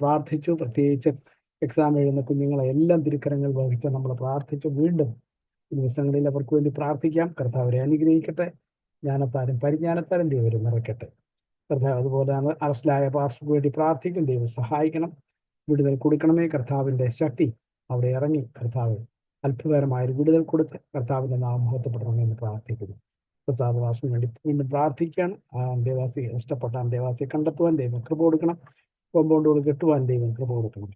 പ്രാർത്ഥിച്ചു. പ്രത്യേകിച്ച് എക്സാം എഴുതുന്ന കുഞ്ഞുങ്ങളെ എല്ലാം തിരുക്കരങ്ങൾ വഹിച്ച് നമ്മൾ പ്രാർത്ഥിച്ചു. വീണ്ടും ഈ ദിവസങ്ങളിൽ അവർക്ക് വേണ്ടി പ്രാർത്ഥിക്കാം. കർത്താവ് അവരെ അനുഗ്രഹിക്കട്ടെ. ജ്ഞാനത്താലും പരിജ്ഞാനത്താലും ദൈവം നിറയ്ക്കട്ടെ. കർത്താവ് അതുപോലെ അറസ്റ്റിലായ പാസ്റ്റർക്ക് വേണ്ടി പ്രാർത്ഥിക്കും. ദൈവം സഹായിക്കണം, വിടുതൽ കൊടുക്കണമേ. കർത്താവിൻ്റെ ശക്തി അവിടെ ഇറങ്ങി കർത്താവ് അത്ഭുതകരമായൊരു വിടുതൽ കൊടുത്ത് കർത്താവിൻ്റെ നാമം മഹത്വപ്പെടണമെന്ന് പ്രാർത്ഥിക്കുന്നു. കർത്താവ് വാസിന് വേണ്ടി വീണ്ടും പ്രാർത്ഥിക്കുകയാണ്. ആ അന്തേവാസി ഇഷ്ടപ്പെട്ട അന്തേവാസിയെ കണ്ടെത്തുവാൻ ദൈവം കൃപ കൊടുക്കണം. കോമ്പൗണ്ടുകൾ കെട്ടുവാൻ ദൈവം കൃപ കൊടുക്കണം.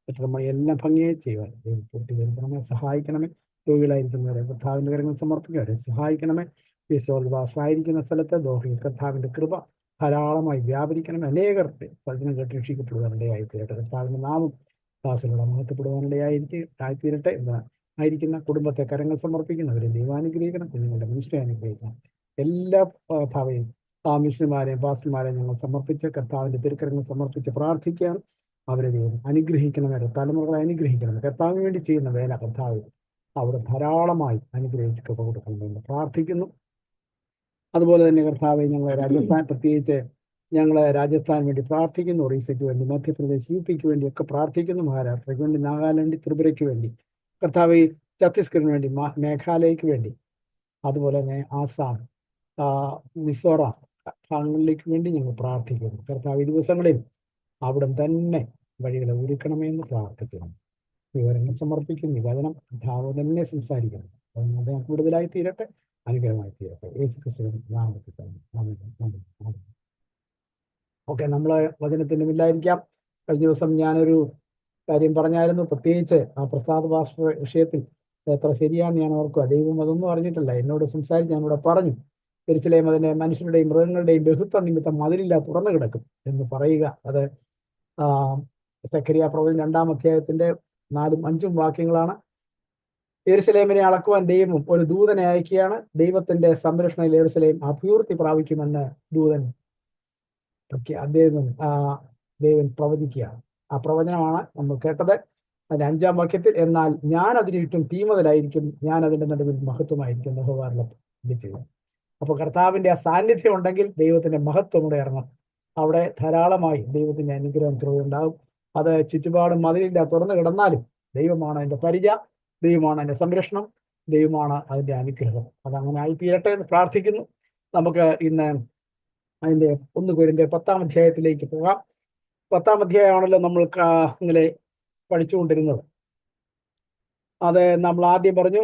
കെട്ടിടമായി എല്ലാം ഭംഗിയായി ചെയ്യുവാൻ ദൈവം പൂർത്തീകരിക്കണമേ. സഹായിക്കണമേ. രോഗികളായിരിക്കുന്നവരെ കർത്താവിൻ്റെ കരങ്ങൾ സമർപ്പിക്കുക. അവരെ സഹായിക്കണമേ. വിശ്വാസമായിരിക്കുന്ന സ്ഥലത്ത് ദോഹയിൽ കർത്താവിൻ്റെ കൃപ ധാരാളമായി വ്യാപരിക്കണം. അനേകർ വചനം കേട്ട് രക്ഷിക്കപ്പെടുവാനിടയായി തീരട്ടെ. കർത്താവിൻ്റെ നാമം ദാസനോട് മഹത്വപ്പെടുവാനിടയായിത്തീരട്ടെ. ആയിരിക്കുന്ന കുടുംബത്തെ കരങ്ങൾ സമർപ്പിക്കുന്നവരെ ദൈവാനുഗ്രഹിക്കണം. കുഞ്ഞുങ്ങളുടെ മിനിസ്റ്ററെ അനുഗ്രഹിക്കണം. എല്ലാ കർത്താവെയും മിഷണന്മാരെയും പാസ്റ്റർമാരെയും ഞങ്ങൾ സമർപ്പിച്ച് കർത്താവിൻ്റെ തിരുക്കരങ്ങൾ സമർപ്പിച്ച് പ്രാർത്ഥിക്കുകയാണ്. അവരെ ദൈവം അനുഗ്രഹിക്കണം. അവരുടെ തലമുറകളെ അനുഗ്രഹിക്കണം. കർത്താവിന് വേണ്ടി ചെയ്യുന്ന വേല കർത്താവ് അവിടെ ധാരാളമായി അനുഗ്രഹിച്ച് കൃപ കൊടുക്കണമെന്ന് പ്രാർത്ഥിക്കുന്നു. അതുപോലെ തന്നെ കർത്താവെ ഞങ്ങളെ രാജസ്ഥാൻ, പ്രത്യേകിച്ച് ഞങ്ങളെ രാജസ്ഥാൻ വേണ്ടി പ്രാർത്ഥിക്കുന്നു. ഒറീസയ്ക്ക് വേണ്ടി, മധ്യപ്രദേശ്, UP-ക്ക് വേണ്ടിയൊക്കെ പ്രാർത്ഥിക്കുന്നു. മഹാരാഷ്ട്രയ്ക്ക് വേണ്ടി, നാഗാലാൻഡ്, ത്രിപുരയ്ക്ക് വേണ്ടി, കർത്താവ് ഛത്തീസ്ഗഡിന് വേണ്ടി, മേഘാലയക്ക് വേണ്ടി, അതുപോലെ തന്നെ ആസാം, മിസോറാം ഭാഗങ്ങളിലേക്ക് വേണ്ടി ഞങ്ങൾ പ്രാർത്ഥിക്കുന്നു. കർത്താവ് ഈ ദിവസങ്ങളിൽ അവിടെ തന്നെ വഴികളെ ഒരുക്കണമെന്ന് പ്രാർത്ഥിക്കുന്നു. വിവരങ്ങൾ സമർപ്പിക്കുന്നു. ഈ വചനം കർത്താവ് തന്നെ സംസാരിക്കണം. അദ്ദേഹം കൂടുതലായി തീരട്ടെ, അനുഗ്രഹമായി തീരട്ടെ. യേശുക്രിസ്തുവിന്റെ നാമത്തിൽ തന്നെ. ഓക്കെ, നമ്മൾ വചനത്തിൻ്റെ ഇല്ലായിരിക്കാം. കഴിഞ്ഞ ദിവസം ഞാനൊരു കാര്യം പറഞ്ഞായിരുന്നു. പ്രത്യേകിച്ച് ആ പ്രസാദ് പാസ്റ്റർ വിഷയത്തിൽ എത്ര ശരിയാണെന്ന് ഞാൻ ഓർക്കുക. ദൈവം അതൊന്നും അറിഞ്ഞിട്ടില്ല. എന്നോട് സംസാരിച്ച് ഞാനിവിടെ പറഞ്ഞു, യെരൂശലേം അതിൻ്റെ മനുഷ്യരുടെയും മൃഗങ്ങളുടെയും ബഹുത്വ നിമിത്തം മതിലില്ല തുറന്നു കിടക്കും എന്ന് പറയുക. അത് സെഖരിയ പ്രവചനം 2-ാം അധ്യായത്തിൻ്റെ 4-5 വാക്യങ്ങളാണ്. യെരൂശലേമിനെ അളക്കുവാൻ ദൈവം ഒരു ദൂതനെ അയക്കുകയാണ്. ദൈവത്തിന്റെ സംരക്ഷണയിൽ യെരൂശലേം അഭിവൃദ്ധി പ്രാപിക്കുമെന്ന് ദൂതൻ ദൈവൻ പ്രവചിക്കുകയാണ്. ആ പ്രവചനമാണ് നമ്മൾ കേട്ടത്. അതിന്റെ 5-ാം വാക്യത്തിൽ, എന്നാൽ ഞാൻ അതിന് ചുറ്റും തീമുതലായിരിക്കും, ഞാൻ അതിന്റെ നടുവിൽ മഹത്വമായിരിക്കും ലഭിച്ചത്. അപ്പൊ കർത്താവിന്റെ ആ സാന്നിധ്യം ഉണ്ടെങ്കിൽ ദൈവത്തിന്റെ മഹത്വം കൂടെ ഇറങ്ങും. അവിടെ ധാരാളമായി ദൈവത്തിന്റെ അനുഗ്രഹം ഉണ്ടാകും. അത് ചുറ്റുപാടും മതിലില്ല തുറന്നു കിടന്നാലും ദൈവമാണ് അതിന്റെ പരിച, ദൈവമാണ് അതിന്റെ സംരക്ഷണം, ദൈവമാണ് അതിന്റെ അനുഗ്രഹം. അതങ്ങനെ ആയിത്തീരട്ടെ എന്ന് പ്രാർത്ഥിക്കുന്നു. നമുക്ക് ഇന്ന് അതിന്റെ 1 കൊരിന്ത്യർ 10-ാം അധ്യായത്തിലേക്ക് പോകാം. 10-ാം അധ്യായമാണല്ലോ നമ്മൾ ഇങ്ങനെ പഠിച്ചുകൊണ്ടിരുന്നത്. അത് നമ്മൾ ആദ്യം പറഞ്ഞു,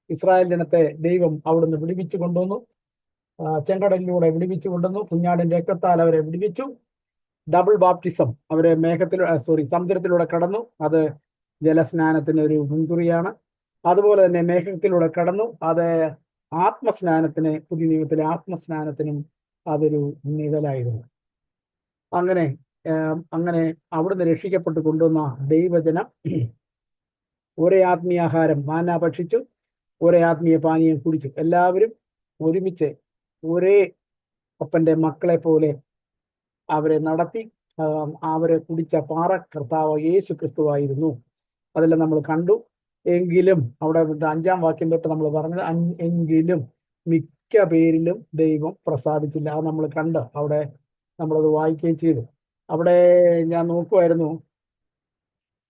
ഇസ്രായേൽ ജനത്തെ ദൈവം അവിടുന്ന് വിടുവിച്ചു കൊണ്ടുവന്നു. ചെങ്കടലിലൂടെ വിടുവിച്ചു കൊണ്ടുവന്നു. കുഞ്ഞാടിന്റെ രക്തത്താൽ അവരെ വിടുവിച്ചു. ഡബിൾ ബാപ്റ്റിസം, അവരെ സമുദ്രത്തിലൂടെ കടന്നു. അത് ജലസ്നാനത്തിന് ഒരു മുൻകുറിയാണ്. അതുപോലെ തന്നെ മേഘത്തിലൂടെ കടന്നു. അത് ആത്മസ്നാനത്തിന്, പുതിയ നിയമത്തിലെ ആത്മസ്നാനത്തിനും അതൊരു നിഴലായിരുന്നു. അങ്ങനെ അവിടുന്ന് രക്ഷിക്കപ്പെട്ട് കൊണ്ടുവന്ന ദൈവജനം ഒരേ ആത്മീയാഹാരം മാന ഭക്ഷിച്ചു, ഒരേ ആത്മീയ പാനീയം കുടിച്ചു. എല്ലാവരും ഒരുമിച്ച് ഒരേ അപ്പന്റെ മക്കളെ പോലെ അവരെ നടത്തി. അവരെ കുടിച്ച പാറ കർത്താവ് യേശു ക്രിസ്തുവായിരുന്നു. അതെല്ലാം നമ്മൾ കണ്ടു. എങ്കിലും അവിടെ 5-ാം വാക്യം തൊട്ട് നമ്മൾ പറഞ്ഞത്, എങ്കിലും മിക്ക പേരിലും ദൈവം പ്രസാദിച്ചില്ല. അത് നമ്മൾ കണ്ട് അവിടെ നമ്മളത് വായിക്കുകയും ചെയ്തു. അവിടെ ഞാൻ നോക്കുമായിരുന്നു.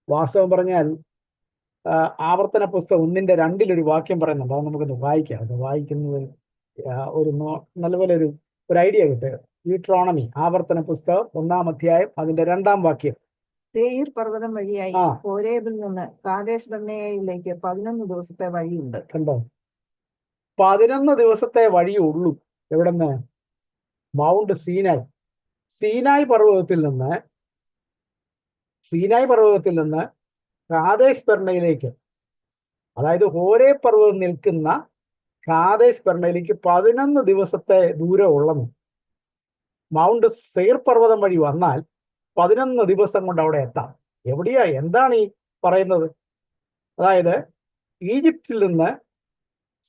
വാസ്തവം പറഞ്ഞാൽ ആവർത്തന പുസ്തകം 1-2 വാക്യം പറയുന്നുണ്ട്. അത് നമുക്കൊന്ന് വായിക്കാം. അത് വായിക്കുന്നത് ഒരു നല്ലപോലെ ഒരു ഐഡിയ കിട്ടുക. ഡിയൂട്രോണമി, ആവർത്തന പുസ്തകം 1-ാം അധ്യായം അതിന്റെ 2-ാം വാക്യം. സേയീർ പർവ്വതം വഴിയായി ഹോരേബിൽ നിന്ന് കാദേശ് ബർന്നേയയിലേക്ക് 11 ദിവസത്തെ വഴിയുണ്ട്. കണ്ടോ? 11 ദിവസത്തെ വഴിയുള്ളൂ. എവിടെന്ന്? മൗണ്ട് സീനായ്. സീനായ് പർവ്വതത്തിൽ നിന്ന് കാദേശ് ബർന്നയിലേക്ക്, അതായത് ഹോരേ പർവ്വതം നിൽക്കുന്ന കാദേശ് ബർന്നയിലേക്ക് 11 ദിവസത്തെ ദൂരം ഉള്ളെന്ന്. മൗണ്ട് സെയർ പർവ്വതം വഴി വന്നാൽ 11 ദിവസം കൊണ്ട് അവിടെ എത്താം. എവിടെയാ? എന്താണ് ഈ പറയുന്നത്? അതായത് ഈജിപ്തിൽ നിന്ന്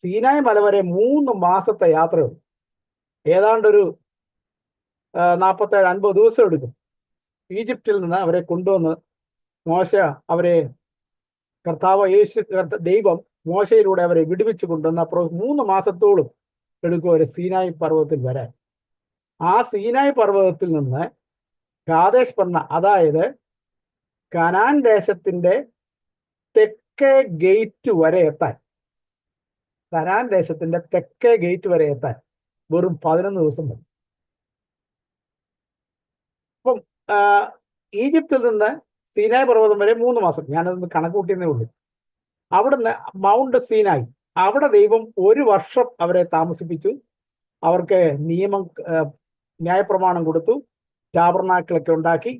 സീനായ് മല വരെ 3 മാസത്തെ യാത്രയുണ്ട്. ഏതാണ്ടൊരു 47-50 ദിവസം എടുക്കും. ഈജിപ്തിൽ നിന്ന് അവരെ കൊണ്ടുവന്ന് അവരെ ദൈവം മോശയിലൂടെ അവരെ വിടുവിച്ചു കൊണ്ടുവന്ന് അപ്പുറം 3 മാസത്തോളം എടുക്കും അവരെ സീനായ് പർവ്വതത്തിൽ വരാൻ. ആ സീനായ് പർവ്വതത്തിൽ നിന്ന് കാദേശ് ബർണ, അതായത് കനാൻ ദേശത്തിന്റെ തെക്കേ ഗേറ്റ് വരെ എത്താൻ, കനാൻ ദേശത്തിന്റെ തെക്കേ ഗേറ്റ് വരെ എത്താൻ വെറും 11 ദിവസം മതി. അപ്പം ഈജിപ്തിൽ നിന്ന് സീനായ് പർവ്വതം വരെ 3 മാസം, ഞാനതൊന്ന് കണക്കൂട്ടിയെന്നേ ഉള്ളൂ. അവിടുന്ന് മൗണ്ട് സീനായ്, അവിടെ ദൈവം 1 വർഷം അവരെ താമസിപ്പിച്ചു. അവർക്ക് ന്യായപ്രമാണം കൊടുത്തു, ടാബർനാക്കിളൊക്കെ ഉണ്ടാക്കി,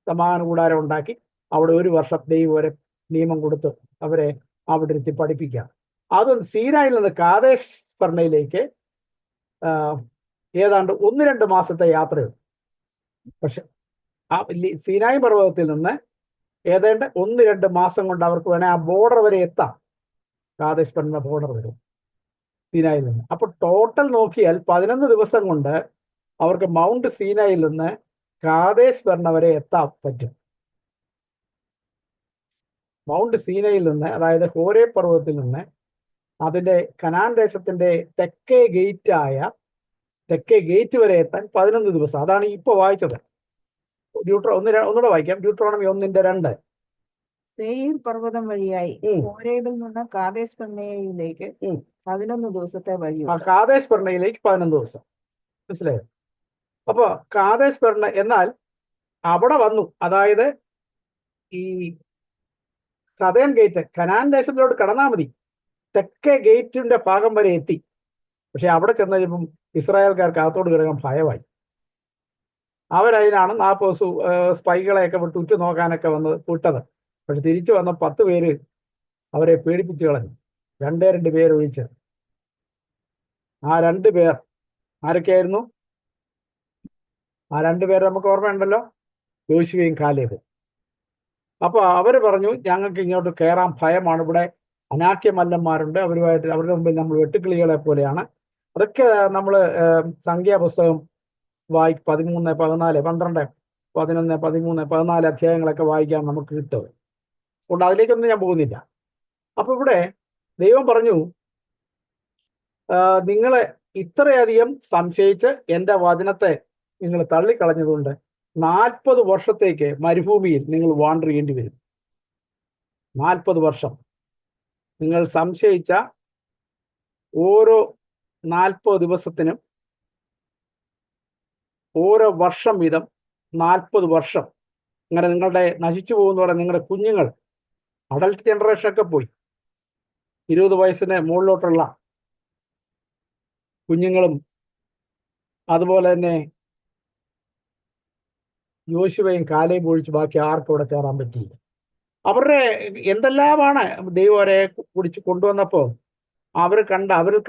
സമാഗമന കൂടാരം ഉണ്ടാക്കി. അവിടെ 1 വർഷം ദൈവം വരെ നിയമം കൊടുത്ത് അവരെ അവിടെ ഇരുത്തി പഠിപ്പിക്കാം. അത് സീനായിൽ നിന്ന് കാദേശ് ബർണയിലേക്ക് ഏതാണ്ട് 1-2 മാസത്തെ യാത്രയുണ്ട്. പക്ഷെ ആ സീനായ് പർവ്വതത്തിൽ നിന്ന് ഏതാണ്ട് 1-2 മാസം കൊണ്ട് അവർക്ക് വേണേൽ ആ ബോർഡർ വരെ എത്താം. കാദേശ് ബർണ ബോർഡർ വരെ സീനായിൽ നിന്ന്. അപ്പൊ ടോട്ടൽ നോക്കിയാൽ 11 ദിവസം കൊണ്ട് അവർക്ക് മൗണ്ട് സീനായിൽ നിന്ന് കാദേശ് ബർണ വരെ എത്താൻ പറ്റും. മൗണ്ട് സീനയിൽ നിന്ന്, അതായത് ഹോരേ പർവ്വതത്തിൽ നിന്ന് അതിന്റെ കനാൻ ദേശത്തിന്റെ തെക്കേ ഗേറ്റ് വരെ എത്താൻ 11 ദിവസം. അതാണ് ഇപ്പൊ വായിച്ചത്. ഒന്നുകൂടെ വായിക്കാം. ഡ്യൂട്രോണമി 1:2. സെയീർ പർവ്വതം വഴിയായി ഹോരേബിൽ നിന്ന് കാദേശ് ബർണയിലേക്ക് 11 ദിവസത്തെ വഴിയുണ്ട്. കാദേശ് ബർണയിലേക്ക് 11 ദിവസം. മനസ്സിലായോ? അപ്പൊ കാദേശ് ബർണ, എന്നാൽ അവിടെ വന്നു, അതായത് ഈ സദേൺ ഗേറ്റ് കനാൻ ദേശത്തിലോട്ട് കടന്നാൽ മതി, തെക്കേ ഗേറ്റിന്റെ ഭാഗം വരെ എത്തി. പക്ഷെ അവിടെ ചെന്ന് കഴിയുമ്പം ഇസ്രായേൽക്കാർക്ക് അകത്തോട്ട് കിടക്കാൻ ഭയമായി. അവരതിനാണ് 40 സ്പൈകളെയൊക്കെ വിട്ട് ഉറ്റു നോക്കാനൊക്കെ വിട്ടത്. പക്ഷെ തിരിച്ചു വന്ന 10 പേര് അവരെ പേടിപ്പിച്ചു കളഞ്ഞു, 2 പേരൊഴിച്ച്. ആ 2 പേർ ആരൊക്കെയായിരുന്നു? ആ 2 പേര് നമുക്ക് ഓർമ്മയുണ്ടല്ലോ, യോശുവയും കാലേബും. അപ്പൊ അവര് പറഞ്ഞു, ഞങ്ങൾക്ക് ഇങ്ങോട്ട് കയറാൻ ഭയമാണ്, ഇവിടെ അനാക്യമല്ലന്മാരുണ്ട്, അവരുടെ മുമ്പിൽ നമ്മൾ വെട്ടുക്കിളികളെ പോലെയാണ്. അതൊക്കെ നമ്മൾ സംഖ്യാപുസ്തകം 13, 14, 12, 11, 13, 14 അധ്യായങ്ങളൊക്കെ വായിക്കാൻ നമുക്ക് കിട്ടും. അതുകൊണ്ട് അതിലേക്കൊന്നും ഞാൻ പോകുന്നില്ല. അപ്പൊ ഇവിടെ ദൈവം പറഞ്ഞു, നിങ്ങളെ ഇത്രയധികം സംശയിച്ച് എൻ്റെ വചനത്തെ നിങ്ങൾ തള്ളിക്കളഞ്ഞതുകൊണ്ട് 40 വർഷത്തേക്ക് മരുഭൂമിയിൽ നിങ്ങൾ വാണ്ടർ ചെയ്യേണ്ടി വരും. 40 വർഷം നിങ്ങൾ സംശയിച്ച ഓരോ 40 ദിവസത്തിനും ഓരോ വർഷം വീതം 40 വർഷം അങ്ങനെ നിങ്ങളുടെ നശിച്ചു പോകുന്ന പോലെ നിങ്ങളുടെ കുഞ്ഞുങ്ങൾ, അഡൽട്ട് ജനറേഷനൊക്കെ പോയി, 20 വയസ്സിന് മുകളിലോട്ടുള്ള കുഞ്ഞുങ്ങളും അതുപോലെ തന്നെ യോശുവയും കാലേബും ഒഴിച്ച് ബാക്കി ആർക്കും ഇവിടെ കയറാൻ പറ്റിയില്ല. അവരുടെ എന്തെല്ലാമാണ് ദൈവം അവരെ പിടിച്ച് കൊണ്ടുവന്നപ്പോൾ അവരിൽ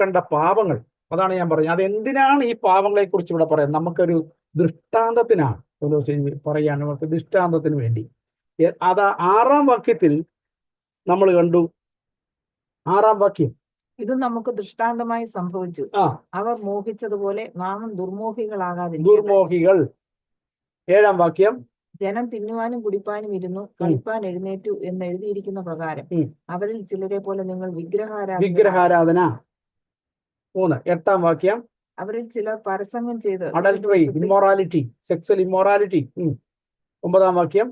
കണ്ട പാപങ്ങൾ, അതാണ് ഞാൻ പറഞ്ഞത്. അതെന്തിനാണ് ഈ പാപങ്ങളെ കുറിച്ച് ഇവിടെ പറയുന്നത്? നമുക്കൊരു ദൃഷ്ടാന്തത്തിനാണ് പറയാണ്, നമുക്ക് ദൃഷ്ടാന്തത്തിന് വേണ്ടി. അത് 6-ാം വാക്യത്തിൽ നമ്മൾ കണ്ടു. 6-ാം വാക്യം, ഇത് നമുക്ക് ദൃഷ്ടാന്തമായി സംഭവിച്ചു, അവർ മോഹിച്ചതുപോലെ നാമും ദുർമോഹികളാകാതെ. ദുർമോഹികൾ. 7-ാം വാക്യം, ജനം തിന്നുവാനും കുടിപ്പാനും ഇരുന്നു, കളിപ്പാൻ എഴുന്നേറ്റു എന്ന് എഴുതിയിരിക്കുന്ന പ്രകാരം അവരിൽ ചിലരെ പോലെ നിങ്ങൾ വിഗ്രഹാരാധന. 3. 8-ാം വാക്യം, അവരിൽ ചിലർ പരസംഗം ചെയ്ത് അഡൽട്ടറി, ഇമ്മോറാലിറ്റി, സെക്സ്വൽ ഇമ്മോറാലിറ്റി. 9-ാം വാക്യം,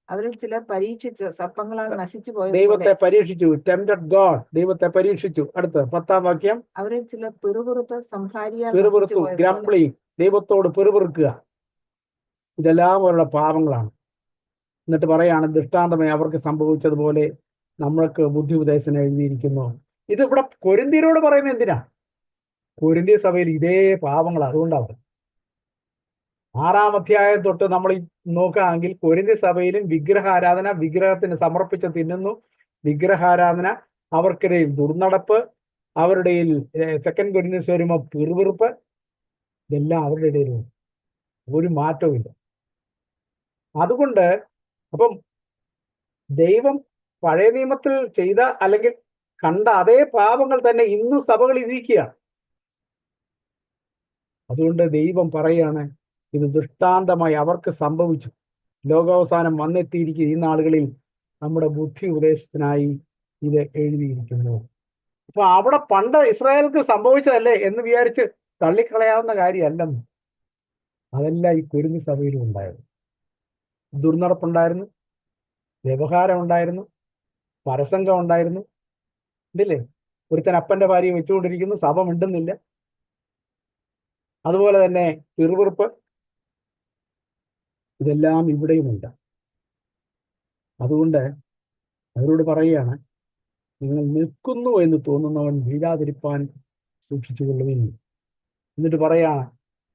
അവരിൽ ചിലർ പരീക്ഷിച്ച് സർപ്പങ്ങളാൽ നശിച്ചു പോയ ദൈവത്തെ പരീക്ഷിച്ചു, ടെംപ്റ്റഡ് ഗോഡ്, ദൈവത്തെ പരീക്ഷിച്ചു. അടുത്ത 10-ാം വാക്യം, അവരിൽ ചിലർ പിറുപിറുത്ത് പിറുപിറുത്തു, ഗ്രംബ്ലിംഗ്, ദൈവത്തോട് പിറുപിറുക്കുക. ഇതെല്ലാം അവരുടെ പാപങ്ങളാണ്. എന്നിട്ട് പറയാണ്, ദൃഷ്ടാന്തമായി അവർക്ക് സംഭവിച്ചതുപോലെ നമ്മൾക്ക് ബുദ്ധി ഉപദേശം എഴുതിയിരിക്കുന്നു. ഇത് ഇവിടെ കൊരിന്ത്യരോട് പറയുന്നത് എന്തിനാ? കൊരിന്ത്യ സഭയിൽ ഇതേ പാപങ്ങൾ അതുകൊണ്ടാവും. 6-ാം അധ്യായം തൊട്ട് നമ്മൾ നോക്കുകയാണെങ്കിൽ കൊരിന്ത്യ സഭയിലും വിഗ്രഹാരാധന, വിഗ്രഹത്തിന് സമർപ്പിച്ച് തിന്നുന്നു, വിഗ്രഹാരാധന, അവർക്കിടയിൽ ദുർനടപ്പ്, അവരുടെ 2 കൊരിന്ത്യസ് വരുമ്പോൾ പിറുപിറുപ്പ്, ഇതെല്ലാം അവരുടെ ഇടയിലും ഒരു മാറ്റവും ഇല്ല. അതുകൊണ്ട് അപ്പം ദൈവം പഴയ നിയമത്തിൽ ചെയ്ത അല്ലെങ്കിൽ കണ്ട അതേ പാപങ്ങൾ തന്നെ ഇന്നും സഭകളിൽ ഇരിക്കുകയാണ്. അതുകൊണ്ട് ദൈവം പറയാണ്, ഇത് ദൃഷ്ടാന്തമായി അവർക്ക് സംഭവിച്ചു, ലോകാവസാനം വന്നെത്തിയിരിക്കുക. ഈ നാളുകളിൽ നമ്മുടെ ബുദ്ധി ഉപദേശത്തിനായി ഇത് എഴുതിയിരിക്കുന്നു. അപ്പൊ അവിടെ പണ്ട് ഇസ്രായേൽക്ക് സംഭവിച്ചതല്ലേ എന്ന് വിചാരിച്ച് തള്ളിക്കളയാവുന്ന കാര്യമല്ലെന്ന്. അതെല്ലാം ഈ കൊരിന്ത്യ സഭയിലും ഉണ്ടായത്. ദുർനടപ്പുണ്ടായിരുന്നു, വ്യവഹാരം ഉണ്ടായിരുന്നു, പരസംഗം ഉണ്ടായിരുന്നു. ഇല്ലേ? ഒരുത്തൻ അപ്പന്റെ ഭാര്യയെ വെച്ചുകൊണ്ടിരിക്കുന്നു, സഭ മിണ്ടുന്നില്ല. അതുപോലെ തന്നെ പിറുപിറുപ്പ്, ഇതെല്ലാം ഇവിടെയുമുണ്ട്. അതുകൊണ്ട് അവരോട് പറയുകയാണ്, നിങ്ങൾ നിൽക്കുന്നു എന്ന് തോന്നുന്നവൻ വീഴാതിരിപ്പാൻ സൂക്ഷിച്ചുകൊള്ളുവിൻ. എന്നിട്ട് പറയാണ്,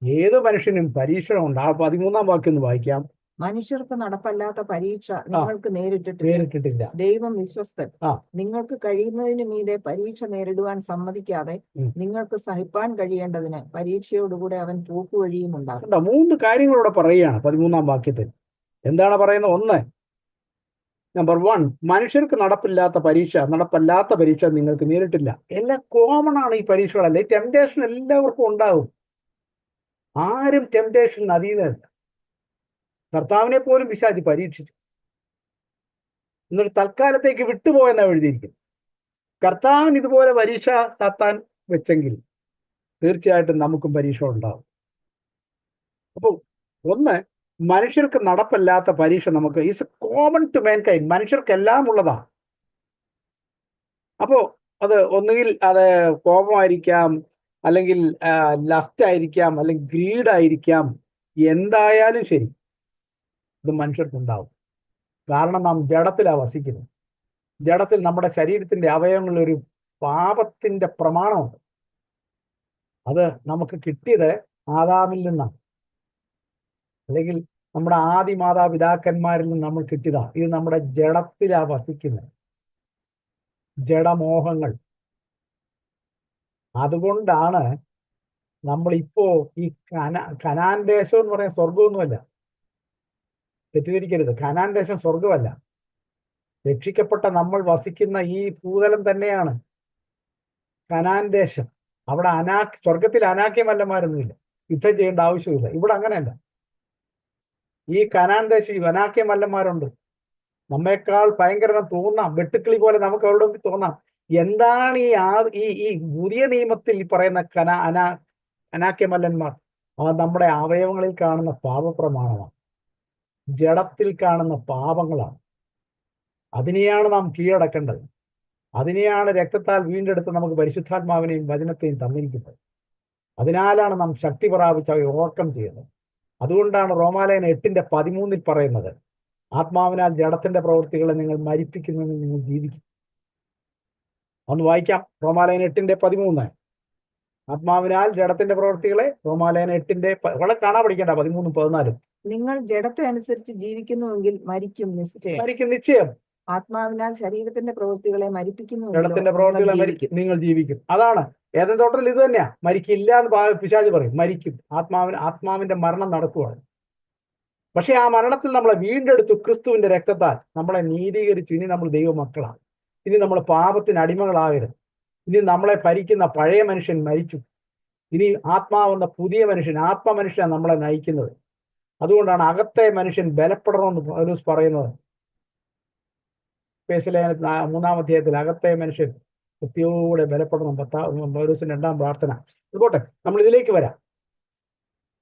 ഏത് മനുഷ്യനും പരീക്ഷണം ഉണ്ട്. ആ 13-ാം വാക്യം ഒന്ന് വായിക്കാം. മനുഷ്യർക്ക് നടപ്പല്ലാത്ത പരീക്ഷ നിങ്ങൾക്ക് നേരിട്ടിട്ടില്ല. ദൈവം വിശ്വസ്തൻ. നിങ്ങൾക്ക് കഴിയുന്നതിന് മീതെ പരീക്ഷ നേരിടുവാൻ സമ്മതിക്കാതെ നിങ്ങൾക്ക് സഹിപ്പാൻ കഴിയേണ്ടതിന് പരീക്ഷയോടുകൂടെ അവൻ പോക്കുവഴിയും ഉണ്ടാകും. 3 കാര്യങ്ങളോടെ പറയുകയാണ് 13-ാം വാക്യത്തിൽ. എന്താണ് പറയുന്നത്? 1, നമ്പർ 1, മനുഷ്യർക്ക് നടപ്പല്ലാത്ത പരീക്ഷ നിങ്ങൾക്ക് നേരിട്ടില്ല. എല്ലാം കോമൺ ആണ് ഈ പരീക്ഷകളല്ലേ. ടെംപ്ടേഷൻ എല്ലാവർക്കും ഉണ്ടാവും. ആരും ടെംപ്ടേഷൻ അതീതമല്ല. കർത്താവിനെ പോലും പിശാച് പരീക്ഷിച്ചു, എന്നിട്ട് തൽക്കാലത്തേക്ക് വിട്ടുപോയെന്നാ എഴുതിയിരിക്കുന്നു. കർത്താവിന് ഇതുപോലെ പരീക്ഷ സാത്താൻ വെച്ചെങ്കിൽ തീർച്ചയായിട്ടും നമുക്കും പരീക്ഷ ഉണ്ടാവും. അപ്പോൾ 1, മനുഷ്യർക്ക് നടപ്പല്ലാത്ത പരീക്ഷ നമുക്ക് ഈസ് കോമൺ ടു മാൻകൈൻഡ്. മനുഷ്യർക്കെല്ലാം ഉള്ളതാണ്. അപ്പോൾ അത് ഒന്നുകിൽ അത് കോപമായിരിക്കാം, അല്ലെങ്കിൽ ലസ്റ്റ് ആയിരിക്കാം, അല്ലെങ്കിൽ ഗ്രീഡ് ആയിരിക്കാം. എന്തായാലും ശരി, ഇത് മനുഷ്യർക്കുണ്ടാവും. കാരണം നാം ജഡത്തിലാണ് വസിക്കുന്നത്. ജഡത്തിൽ നമ്മുടെ ശരീരത്തിന്റെ അവയവങ്ങളിലൊരു പാപത്തിന്റെ പ്രമാണമുണ്ട്. അത് നമുക്ക് കിട്ടിയത് ആദാമിൽ നിന്നാണ്, അല്ലെങ്കിൽ നമ്മുടെ ആദി മാതാപിതാക്കന്മാരിൽ നിന്ന് നമ്മൾ കിട്ടിയതാ. ഇത് നമ്മുടെ ജഡത്തിലാ വസിക്കുന്നത്, ജഡമോഹങ്ങൾ. അതുകൊണ്ടാണ് നമ്മളിപ്പോ ഈ കനാൻ ദേശം എന്ന് പറയുന്ന സ്വർഗമൊന്നുമല്ല, തെറ്റിദ്ധരിക്കരുത്. കനാൻ ദേശം സ്വർഗമല്ല. രക്ഷിക്കപ്പെട്ട നമ്മൾ വസിക്കുന്ന ഈ ഭൂതലം തന്നെയാണ് കനാൻ ദേശം. അവിടെ സ്വർഗത്തിൽ അനാക്യമല്ലന്മാരൊന്നുമില്ല, യുദ്ധം ചെയ്യേണ്ട ആവശ്യമില്ല. ഇവിടെ അങ്ങനെയല്ല. ഈ കനാൻ ദേശം ഈ അനാക്യമല്ലന്മാരുണ്ട്. നമ്മേക്കാൾ ഭയങ്കരം തോന്നാം, വെട്ടുക്കിളി പോലെ നമുക്ക് അവിടെ തോന്നാം. എന്താണ് ഈ പുതിയ നിയമത്തിൽ ഈ പറയുന്ന അനാക്യമല്ലന്മാർ? അത് നമ്മുടെ അവയവങ്ങളിൽ കാണുന്ന പാപപ്രമാണമാണ്, ജഡത്തിൽ കാണുന്ന പാപങ്ങളാണ്. അതിനെയാണ് നാം കീഴടക്കേണ്ടത്. അതിനെയാണ് രക്തത്താൽ വീണ്ടെടുത്ത് നമുക്ക് പരിശുദ്ധാത്മാവിനെയും വചനത്തെയും തന്നിരിക്കുന്നത്. അതിനാലാണ് നാം ശക്തി പ്രാപിച്ച് അവയെ ഓവർകം ചെയ്യുന്നത്. അതുകൊണ്ടാണ് റോമാലേഖനം 8:13 പറയുന്നത്, ആത്മാവിനാൽ ജഡത്തിന്റെ പ്രവൃത്തികളെ നിങ്ങൾ മരിപ്പിക്കുന്നെന്ന് നിങ്ങൾ ജീവിക്കും. ഒന്ന് വായിക്കാം. റോമാലേഖനം 8:13. ആത്മാവിനാൽ ജഡത്തിന്റെ പ്രവൃത്തികളെ, റോമാലേഖനം 8 വളരെ കാണാൻ പഠിക്കേണ്ട 13, 14. നിങ്ങൾ ജഡത്തെ അനുസരിച്ച് ജീവിക്കുന്നുവെങ്കിൽ മരിക്കും നിശ്ചയം. ആത്മാവിനാൽ ശരീരത്തിന്റെ പ്രവൃത്തികളെ മരിപ്പിക്കുന്നു, ജഡത്തിന്റെ പ്രവൃത്തികളെ നിങ്ങൾ ജീവിക്കും. അതാണ് ഏദൻ തോട്ടത്തിൽ ഇത് തന്നെയാ. മരിക്കില്ല എന്ന് പിശാച് പറയും, മരിക്കും. ആത്മാവിന്റെ മരണം നടക്കുവാണ്. പക്ഷെ ആ മരണത്തിൽ നമ്മളെ വീണ്ടെടുത്തു ക്രിസ്തുവിന്റെ രക്തത്താൽ നമ്മളെ നീതീകരിച്ചു. ഇനി നമ്മൾ ദൈവമക്കളാണ്. ഇനി നമ്മൾ പാപത്തിന് അടിമകളാകരുത്. ഇനി നമ്മളെ ഭരിക്കുന്ന പഴയ മനുഷ്യൻ മരിച്ചു. ഇനി ആത്മാവെന്ന പുതിയ മനുഷ്യൻ, ആത്മമനുഷ്യനാണ് നമ്മളെ നയിക്കുന്നത്. അതുകൊണ്ടാണ് അകത്തെ മനുഷ്യൻ ബലപ്പെടണമെന്ന് പൗലോസ് പറയുന്നത്. എഫേസ്യലേഖനം 3-ാം അധ്യായത്തിൽ അകത്തെ മനുഷ്യൻ കൃത്യയോടെ ബലപ്പെടണം. പൗലോസിന്റെ 2-ാം പ്രാർത്ഥന. അതുപോട്ടെ, നമ്മൾ ഇതിലേക്ക് വരാം.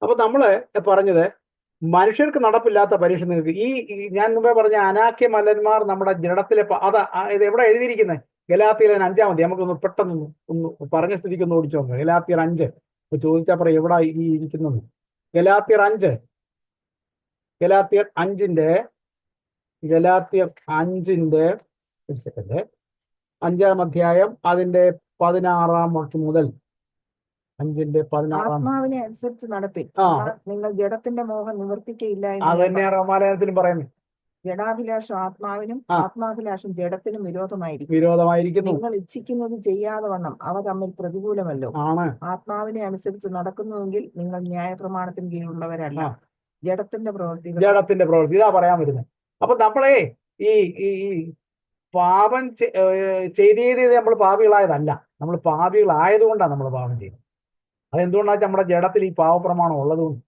അപ്പൊ നമ്മള് പറഞ്ഞത് മനുഷ്യർക്ക് നടപ്പില്ലാത്ത പരീക്ഷ നിങ്ങൾക്ക് ഈ ഞാൻ മുമ്പേ പറഞ്ഞ അനാക്യമല്ലന്മാർ നമ്മുടെ ജഡത്തിലെ ഇത് എവിടെ എഴുതിയിരിക്കുന്നത്? ഗലാത്യർ 5-ാം അധ്യായം. നമുക്കൊന്ന് പെട്ടെന്ന് പറഞ്ഞ സ്ഥിതിക്ക് ഒന്ന് ഓടിച്ചു നോക്കാം. ഗലാത്യർ 5 ചോദിച്ചാൽ പറയും എവിടെ ഈ ഇരിക്കുന്നത്. ഗലാത്യർ 5 5-ാം അധ്യായം അതിന്റെ 16-ാം വാക്യം മുതൽ 5:16. ആത്മാവിനെ അനുസരിച്ച് നടപ്പിൻ, നിങ്ങൾ ജഡത്തിന്റെ മോഹം നിവർത്തിക്കയില്ല. അത് തന്നെയാണ് റോമാലേഖനത്തിലും പറയുന്നത്. ജഡാഭിലാഷം ആത്മാവിനും ആത്മാഭിലാഷം ജഡത്തിനും വിരോധമായിരിക്കുന്നു. നിങ്ങൾ ഇച്ഛിക്കുന്നത് ചെയ്യാതെ വണ്ണം അവ തമ്മിൽ പ്രതികൂലമല്ലോ. ആത്മാവിനെ അനുസരിച്ച് നടക്കുന്നുവെങ്കിൽ നിങ്ങൾ ന്യായപ്രമാണത്തിന് കീഴിലുള്ളവരല്ല, ജഡത്തിന്റെ പ്രവൃത്തി ഇതാ പറയാൻ വരുന്നത്. അപ്പൊ നമ്മളെ ഈ പാപം ചെയ്ത് നമ്മൾ പാപികളായതല്ല, നമ്മൾ പാപികളായതുകൊണ്ടാണ് നമ്മൾ പാപം ചെയ്യുന്നത്. അതെന്തുകൊണ്ടാണ്? നമ്മുടെ ജഡത്തിൽ ഈ പാവപ്രമാണം ഉള്ളതുകൊണ്ട്.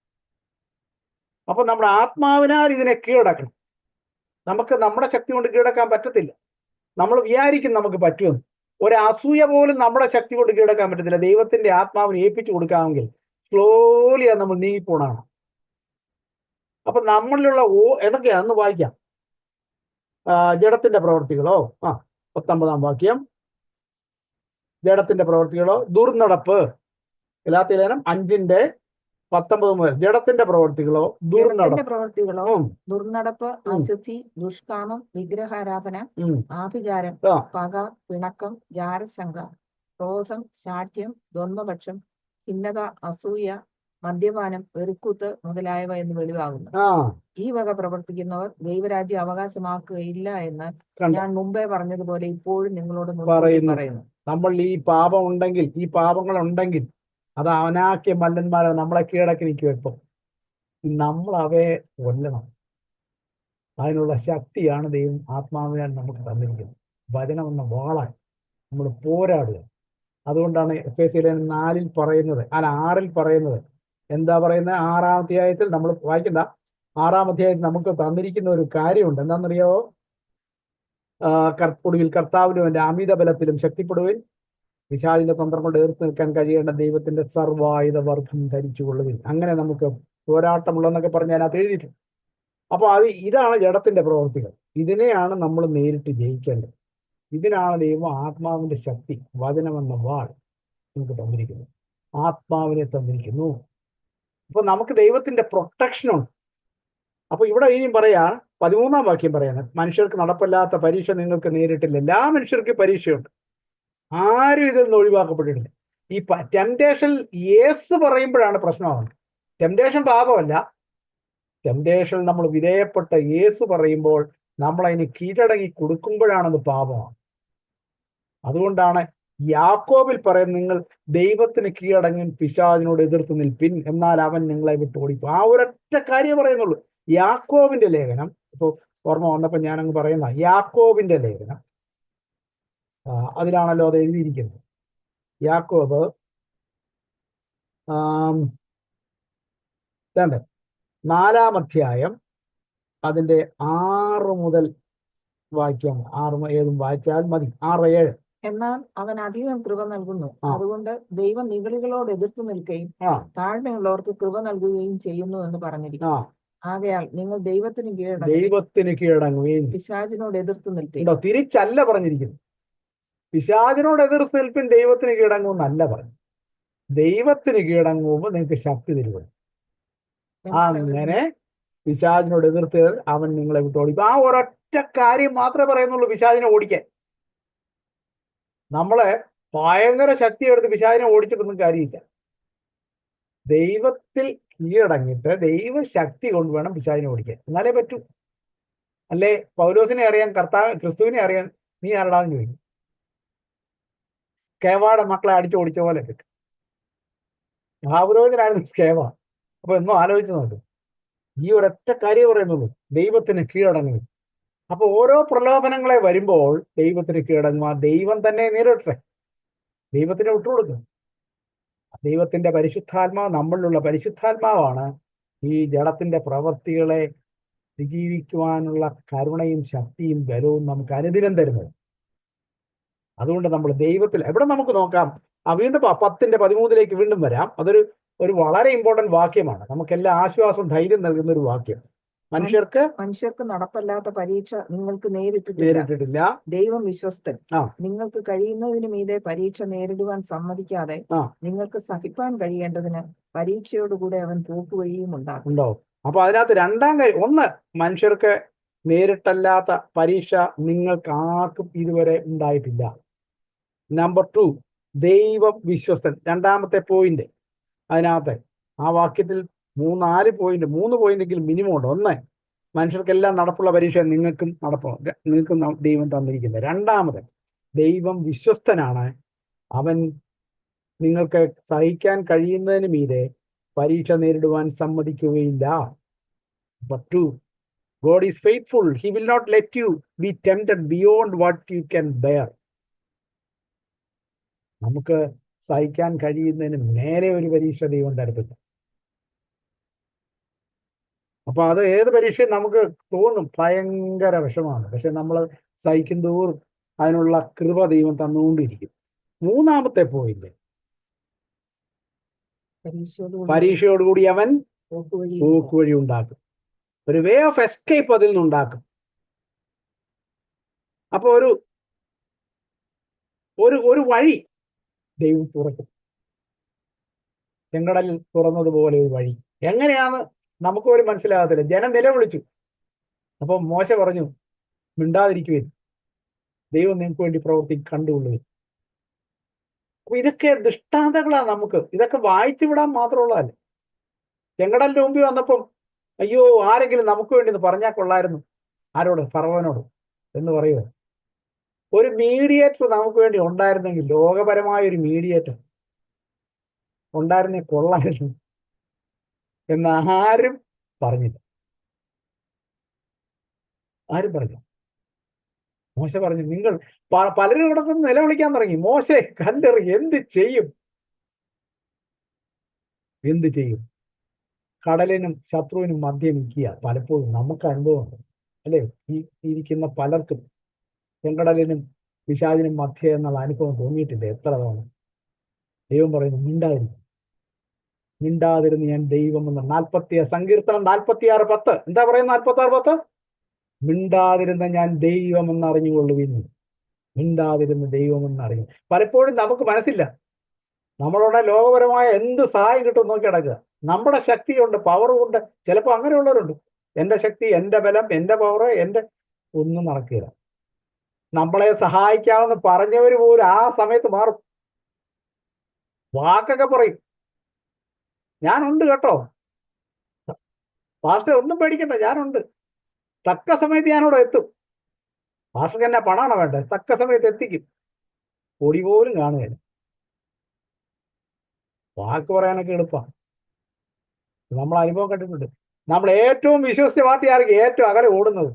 അപ്പൊ നമ്മുടെ ആത്മാവിനാൽ ഇതിനെ കീഴടക്കണം. നമുക്ക് നമ്മുടെ ശക്തി കൊണ്ട് കീഴടക്കാൻ പറ്റത്തില്ല. നമ്മൾ വിചാരിക്കും നമുക്ക് പറ്റുമെന്ന്. ഒരു അസൂയ പോലും നമ്മുടെ ശക്തി കൊണ്ട് കീഴടക്കാൻ പറ്റത്തില്ല. ദൈവത്തിന്റെ ആത്മാവിനെ ഏൽപ്പിച്ചു കൊടുക്കാമെങ്കിൽ സ്ലോലി അത് നമ്മൾ നീങ്ങിപ്പോണാണ്. അപ്പൊ നമ്മളിലുള്ള ഏതൊക്കെയാണെന്ന് വായിക്കാം. ജഡത്തിന്റെ പ്രവൃത്തികളോ, 19 വാക്യം, ജഡത്തിന്റെ പ്രവൃത്തികളോ, ദുർനടപ്പ്, ഗലാത്യലേഖനം 5:19 മുതൽ, ജഡത്തിന്റെ പ്രവൃത്തികളോ, പ്രവൃത്തികളോ, ദുർനടപ്പ്, അശുദ്ധി, ദുഷ്കാമം, വിഗ്രഹാരാധന, ആഭിചാരം, പക, പിണക്കം, ജാരശങ്ക, ക്രോധം, ശാഠ്യം, ദ്വന്ദ്വപക്ഷം, ഭിന്നത, അസൂയ, മദ്യപാനം, വെറുക്കൂത്ത് മുതലായവ എന്ന് വെളിവാകുന്നു. ഈ വക പ്രവർത്തിക്കുന്നവർ ദൈവരാജ്യം അവകാശമാക്കുകയില്ല എന്ന് ഞാൻ മുമ്പേ പറഞ്ഞതുപോലെ ഇപ്പോഴും നിങ്ങളോട് പറയുന്നു. നമ്മൾ ഈ പാപം ഉണ്ടെങ്കിൽ, ഈ പാപങ്ങൾ ഉണ്ടെങ്കിൽ അത് അവനാക്കിയ മല്ലന്മാരെ നമ്മളെ കീഴടക്കി നിൽക്കും. ഇപ്പം നമ്മൾ അവയെ കൊല്ലണം. അതിനുള്ള ശക്തിയാണ് ദൈവം ആത്മാവിനാൽ നമുക്ക് തന്നിരിക്കുന്നത്. വചനം എന്ന വാളാൻ നമ്മൾ പോരാടുക. അതുകൊണ്ടാണ് എഫേസ്യർ 4 പറയുന്നത്, 6 പറയുന്നത്. എന്താ പറയുന്നത്? 6-ാം അധ്യായത്തിൽ നമ്മൾ വായിക്കണ്ട, 6-ാം അധ്യായത്തിൽ നമുക്ക് തന്നിരിക്കുന്ന ഒരു കാര്യമുണ്ട്. എന്താണെന്നറിയാവോ? ഒടുവിൽ കർത്താവിനും എൻ്റെ അമിത ബലത്തിലും ശക്തിപ്പെടുവിൻ, പിശാചിന്റെ തന്ത്രം കൊണ്ട് എതിർത്ത് നിൽക്കാൻ കഴിയേണ്ട ദൈവത്തിന്റെ സർവായുധ വർഗം ധരിച്ചുകൊള്ളുവിൻ. അങ്ങനെ നമുക്ക് പോരാട്ടമുള്ളതെന്നൊക്കെ പറഞ്ഞ് അതിനകത്ത് എഴുതിയിട്ടുണ്ട്. അപ്പൊ ഇതാണ് ജഡത്തിന്റെ പ്രവൃത്തികൾ. ഇതിനെയാണ് നമ്മൾ നേരിട്ട് ജയിക്കേണ്ടത്. ഇതിനാണ് ദൈവം ആത്മാവിന്റെ ശക്തി, വചനമെന്ന വാൾ നമുക്ക് തന്നിരിക്കുന്നു, ആത്മാവിനെ തന്നിരിക്കുന്നു. അപ്പൊ നമുക്ക് ദൈവത്തിന്റെ പ്രൊട്ടക്ഷനുണ്ട്. അപ്പൊ ഇവിടെ ഇനിയും പറയാ, 13-ാം വാക്യം പറയാണ്, മനുഷ്യർക്ക് നടപ്പില്ലാത്ത പരീക്ഷ നിങ്ങൾക്ക് നേരിട്ടില്ല. എല്ലാ മനുഷ്യർക്കും പരീക്ഷയുണ്ട്, ആരും ഇതിൽ നിന്ന് ഒഴിവാക്കപ്പെട്ടിട്ടില്ല. ഈ ടെംപ്ടേഷൻ യേസ് പറയുമ്പോഴാണ് പ്രശ്നമാകുന്നത്. ടെംപ്ടേഷൻ പാപമല്ല, ടെംപ്ടേഷൻ നമ്മൾ വിധേയപ്പെട്ട യേസ് പറയുമ്പോൾ നമ്മൾ അതിന് കീഴടങ്ങി കൊടുക്കുമ്പോഴാണത് പാപമാണ്. അതുകൊണ്ടാണ് യാക്കോബിൽ പറയുന്നത്, നിങ്ങൾ ദൈവത്തിന് കീഴടങ്ങി പിശാചിനോട് എതിർത്ത് നിൽപ്പിൻ, എന്നാൽ അവൻ നിങ്ങളെ വിട്ട് ഓടിക്കും. ആ ഒരൊറ്റ കാര്യം പറയുന്നുള്ളൂ. യാക്കോബിന്റെ ലേഖനം, ഇപ്പോൾ ഓർമ്മ വന്നപ്പോൾ ഞാനങ്ങ് പറയുന്ന യാക്കോബിന്റെ ലേഖനം, അതിലാണല്ലോ അത് എഴുതിയിരിക്കുന്നത്. യാക്കോബ് 4-ാം അധ്യായം അതിന്റെ 6 മുതൽ വാക്യം, 6 വായിച്ചാൽ മതി, 6-7. എന്നാൽ അവൻ അധികം കൃപ നൽകുന്നു, അതുകൊണ്ട് ദൈവം നിഗളികളോട് എതിർത്ത് നിൽക്കുകയും താഴ്മയുള്ളവർക്ക് കൃപ നൽകുകയും ചെയ്യുന്നു എന്ന് പറഞ്ഞിരിക്കുന്നു. ആകയാൽ നിങ്ങൾ ദൈവത്തിന് കീഴടങ്ങുകയും പിശാചിനോട് എതിർത്ത് നിൽക്കുകയും. തിരിച്ചല്ല പറഞ്ഞിരിക്കുന്നു. പിശാചിനോട് എതിർത്ത് നിൽപ്പിൻ, ദൈവത്തിന് കീഴടങ്ങുമെന്നല്ല പറഞ്ഞു. ദൈവത്തിന് കീഴടങ്ങുമ്പോൾ നിങ്ങൾക്ക് ശക്തി തരുക. അങ്ങനെ പിശാചിനോട് എതിർത്ത് അവൻ നിങ്ങളെ വിട്ട് ഓടിക്കും. ആ ഒരൊറ്റ കാര്യം മാത്രമേ പറയുന്നുള്ളൂ പിശാചിനെ ഓടിക്കാൻ. നമ്മളെ ഭയങ്കര ശക്തി എടുത്ത് പിശാചിനെ ഓടിച്ചിട്ടൊന്നും കാര്യമില്ല. ദൈവത്തിൽ കീഴടങ്ങിയിട്ട് ദൈവശക്തി കൊണ്ട് വേണം പിശാചിനെ ഓടിക്കാൻ, എന്നാലേ പറ്റൂ. അല്ലേ പൗലോസിനെ അറിയാൻ, ക്രിസ്തുവിനെ അറിയാൻ നീ ആരടാന്ന് ചോദിക്കും. സ്കേവയുടെ മക്കളെ അടിച്ചോടിച്ച പോലെ കിട്ടും. മഹാപുരോഹിതനായിരുന്നു സ്കേവ. അപ്പൊ ഒന്നും ആലോചിച്ച് നോക്കും. ഈ ഒരൊറ്റ കാര്യം പറയുന്നുള്ളൂ, ദൈവത്തിന് കീഴടങ്ങുക. അപ്പൊ ഓരോ പ്രലോഭനങ്ങളെ വരുമ്പോൾ ദൈവത്തിന് കീഴടങ്ങുക, ദൈവം തന്നെ നേരിട്ടെ, ദൈവത്തിന് വിട്ടുകൊടുക്കുക. ദൈവത്തിന്റെ പരിശുദ്ധാത്മാവ്, നമ്മളിലുള്ള പരിശുദ്ധാത്മാവാണ് ഈ ജഡത്തിന്റെ പ്രവൃത്തികളെ അതിജീവിക്കുവാനുള്ള കരുണയും ശക്തിയും ബലവും നമുക്ക് അനുദിനം തരുന്നത്. അതുകൊണ്ട് നമ്മൾ ദൈവത്തിൽ എവിടെ നമുക്ക് നോക്കാം. വീണ്ടും 10:13 വീണ്ടും വരാം. അതൊരു വളരെ ഇമ്പോർട്ടന്റ് വാക്യമാണ്. നമുക്കെല്ലാം ആശ്വാസം, ധൈര്യം നൽകുന്ന ഒരു വാക്യം. മനുഷ്യർക്ക് നടപ്പല്ലാത്ത പരീക്ഷ നിങ്ങൾക്ക് നേരിട്ടിട്ടില്ല. ദൈവം വിശ്വസ്തൻ. നിങ്ങൾക്ക് കഴിയുന്നതിന് മീതെ പരീക്ഷ നേരിടുവാൻ സമ്മതിക്കാതെ നിങ്ങൾക്ക് സഹിപ്പാൻ കഴിയേണ്ടതിന് പരീക്ഷയോടുകൂടെ അവൻ പോക്കുവഴിയും ഉണ്ടാകും. അപ്പൊ അതിനകത്ത് 2-ാം കാര്യം, ഒന്ന്, മനുഷ്യർക്ക് നേരിട്ടല്ലാത്ത പരീക്ഷ നിങ്ങൾക്ക് ആർക്കും ഇതുവരെ ഉണ്ടായിട്ടില്ല. നമ്പർ 2, ദൈവം വിശ്വസ്തൻ. 2-ാമത്തെ പോയിന്റ് അതിനകത്ത് ആ വാക്യത്തിൽ 3 പോയിന്റെങ്കിലും മിനിമം ഉണ്ട്. ഒന്ന്, മനുഷ്യർക്കെല്ലാം നടപ്പുള്ള പരീക്ഷ നിങ്ങൾക്കും ദൈവം തന്നിരിക്കുന്നത്. 2-ാമത്, ദൈവം വിശ്വസ്തനാണ്. അവൻ നിങ്ങൾക്ക് സഹിക്കാൻ കഴിയുന്നതിന് മീതെ പരീക്ഷ നേരിടുവാൻ സമ്മതിക്കുകയില്ല. But 2, God is faithful. He will not let you be tempted beyond what you can bear. നമുക്ക് സഹിക്കാൻ കഴിയുന്നതിന് നേരെ ഒരു പരീക്ഷ ദൈവം തരത്തില്ല. അപ്പൊ അത് ഏത് പരീക്ഷയും നമുക്ക് തോന്നും ഭയങ്കര വിഷമാണ്, പക്ഷെ നമ്മൾ സഹിക്കും തോറും അതിനുള്ള കൃപ ദൈവം തന്നുകൊണ്ടിരിക്കും. 3-ാമത്തെ പോയിന്റ്, പരീക്ഷയോടുകൂടി അവൻ പോക്കുവഴി ഉണ്ടാക്കും. ഒരു വേ ഓഫ് എസ്കേപ്പ് അതിൽ നിന്നുണ്ടാക്കും. അപ്പൊ ഒരു ഒരു ഒരു വഴി ദൈവം തുറക്കും. ചെങ്കടലിൽ തുറന്നതുപോലെ ഒരു വഴി. എങ്ങനെയാണ് നമുക്ക് പോലും മനസ്സിലാകത്തില്ല. ജനം നിലവിളിച്ചു. അപ്പൊ മോശ പറഞ്ഞു, മിണ്ടാതിരിക്കുവിൻ, ദൈവം നിങ്ങൾക്ക് വേണ്ടി കണ്ടുകൊള്ളുവിൻ. അപ്പൊ ഇതൊക്കെ ദൃഷ്ടാന്തങ്ങളാണ് നമുക്ക്. ഇതൊക്കെ വായിച്ചു വിടാൻ മാത്രമുള്ളതല്ല. ചെങ്കടലിന്റെ മുമ്പിൽ വന്നപ്പം അയ്യോ ആരെങ്കിലും നമുക്ക് വേണ്ടി ഒന്ന് പറഞ്ഞാൽ കൊള്ളായിരുന്നു. ആരോട്? ഫറവോനോട് എന്ന് പറയുക. ഒരു മീഡിയേറ്റർ നമുക്ക് വേണ്ടി ഉണ്ടായിരുന്നെങ്കിൽ, ലോകപരമായ ഒരു മീഡിയേറ്റർ ഉണ്ടായിരുന്നേ കൊള്ളായിരുന്നു എന്ന് ആരും പറഞ്ഞില്ല. ആരും പറഞ്ഞു. മോശ പറഞ്ഞു, നിങ്ങൾ പലരും ഇവിടെ നിന്ന് നിലവിളിക്കാൻ തുടങ്ങി, മോശെ കല്ലെറി, എന്ത് ചെയ്യും? എന്ത് ചെയ്യും? കടലിനും ശത്രുവിനും മധ്യം നിൽക്കുക. പലപ്പോഴും നമുക്ക് അനുഭവമുണ്ട് അല്ലേ? ഈ ഇരിക്കുന്ന പലർക്കും ചെങ്കടലിനും പിശാചിനും മധ്യ എന്നുള്ള അനുഭവം തോന്നിയിട്ടില്ല എത്ര തവണ? ദൈവം പറയുന്നു, മിണ്ടാതിരിക്കും. മിണ്ടാതിരുന്ന് ഞാൻ ദൈവം എന്ന്. സങ്കീർത്തനം 46:10 എന്താ പറയുന്നത്? 46:10 മിണ്ടാതിരുന്ന ഞാൻ ദൈവം എന്നറിഞ്ഞുകൊള്ളുവിൻ. മിണ്ടാതിരുന്ന് ദൈവം എന്നറിയും. പലപ്പോഴും നമുക്ക് മനസ്സില്ല. നമ്മളോടെ ലോകപരമായ എന്ത് സഹായം കിട്ടും നോക്കി കിടക്കുക. നമ്മുടെ ശക്തി കൊണ്ട്, പവർ കൊണ്ട്. ചിലപ്പോൾ അങ്ങനെയുള്ളവരുണ്ട്, എൻ്റെ ശക്തി, എൻ്റെ ബലം, എൻ്റെ പവർ, എൻ്റെ ഒന്നും നടക്കില്ല. നമ്മളെ സഹായിക്കാമെന്ന് പറഞ്ഞവർ പോലും ആ സമയത്ത് മാറും. വാക്കൊക്കെ പറയും, ഞാനുണ്ട് കേട്ടോ പാസ്റ്റർ, ഒന്നും പേടിക്കണ്ട, ഞാനുണ്ട്, തക്ക സമയത്ത് ഞാനിവിടെ എത്തും. പാസ്റ്റർക്ക് എന്നെ പണമാണോ വേണ്ടത്? തക്ക സമയത്ത് എത്തിക്കും. പൊടി പോലും കാണുകയില്ല. വാക്ക് പറയാനൊക്കെ എളുപ്പമാണ്. നമ്മൾ അനുഭവം കണ്ടിട്ടുണ്ട്. നമ്മൾ ഏറ്റവും വിശ്വസിച്ച പാർട്ടി ആർക്ക് ഏറ്റവും അകലെ ഓടുന്നത്?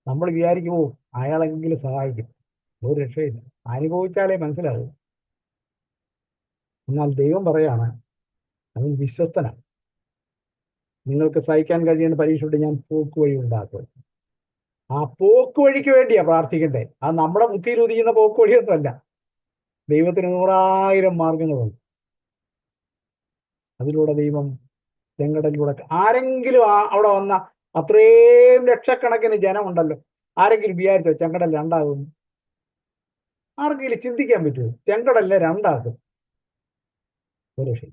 നമ്മൾ വിചാരിക്കുമോ അയാളെങ്കിലും സഹായിക്കും. ഒരു രക്ഷയില്ല. അനുഭവിച്ചാലേ മനസ്സിലാകും. എന്നാൽ ദൈവം പറയാണ്, അവൻ വിശ്വസ്തനാണ്. നിങ്ങൾക്ക് സഹിക്കാൻ കഴിയുന്ന പരീക്ഷയോട് ഞാൻ പോക്ക് വഴി ഉണ്ടാക്കും. ആ പോക്ക് വഴിക്ക് വേണ്ടിയാ പ്രാർത്ഥിക്കണ്ടേ. അത് നമ്മുടെ ബുദ്ധിയിൽ ഉദിക്കുന്ന പോക്ക് വഴിയൊന്നുമല്ല. ദൈവത്തിന് 100,000 മാർഗങ്ങളുണ്ട്. അതിലൂടെ ദൈവം ചെങ്കടലിലൂടെ ആരെങ്കിലും അവിടെ വന്ന അത്രയും ലക്ഷക്കണക്കിന് ജനമുണ്ടല്ലോ, ആരെങ്കിലും വിചാരിച്ചോ ചെങ്കടൽ രണ്ടാകും? ആർക്കെങ്കിലും ചിന്തിക്കാൻ പറ്റുമോ? ചെങ്കടലിനെ രണ്ടാക്കും. ഒരു രക്ഷ.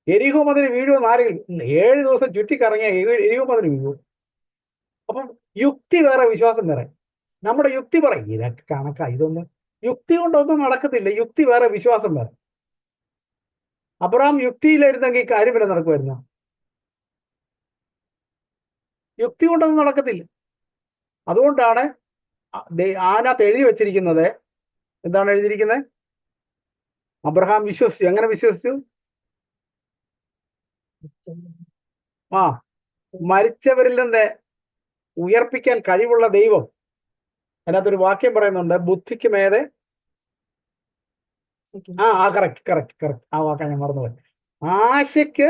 എരിഹോ മതിൽ വീഴുമെന്ന് ആരെങ്കിലും 7 ദിവസം ചുറ്റിക്കറങ്ങിയ എരിഹോ മതിൽ വീഴും. അപ്പം യുക്തി വേറെ, വിശ്വാസം വേറെ. നമ്മുടെ യുക്തി പറയും ഇതൊക്കെ കണക്കാ, ഇതൊന്നും യുക്തി കൊണ്ടൊന്നും നടക്കത്തില്ല. യുക്തി വേറെ, വിശ്വാസം വേറെ. അബ്രഹാം യുക്തിയിലായിരുന്നെങ്കിൽ കാര്യം വരെ നടക്കുമായിരുന്നു. യുക്തി കൊണ്ടൊന്നും നടക്കത്തില്ല. അതുകൊണ്ടാണ് അതിനകത്ത് എഴുതി വെച്ചിരിക്കുന്നത്. എന്താണ് എഴുതിയിരിക്കുന്നത്? അബ്രഹാം വിശ്വസിച്ചു. എങ്ങനെ വിശ്വസിച്ചു? മരിച്ചവരിൽ നിന്ന് ഉയർപ്പിക്കാൻ കഴിവുള്ള ദൈവം. അതിനകത്തൊരു വാക്യം പറയുന്നുണ്ട്, ബുദ്ധിക്ക് മേതെ. കറക്റ്റ്. ആ വാക്കാൻ ഞാൻ മറന്നുപോയി. ആശയ്ക്ക്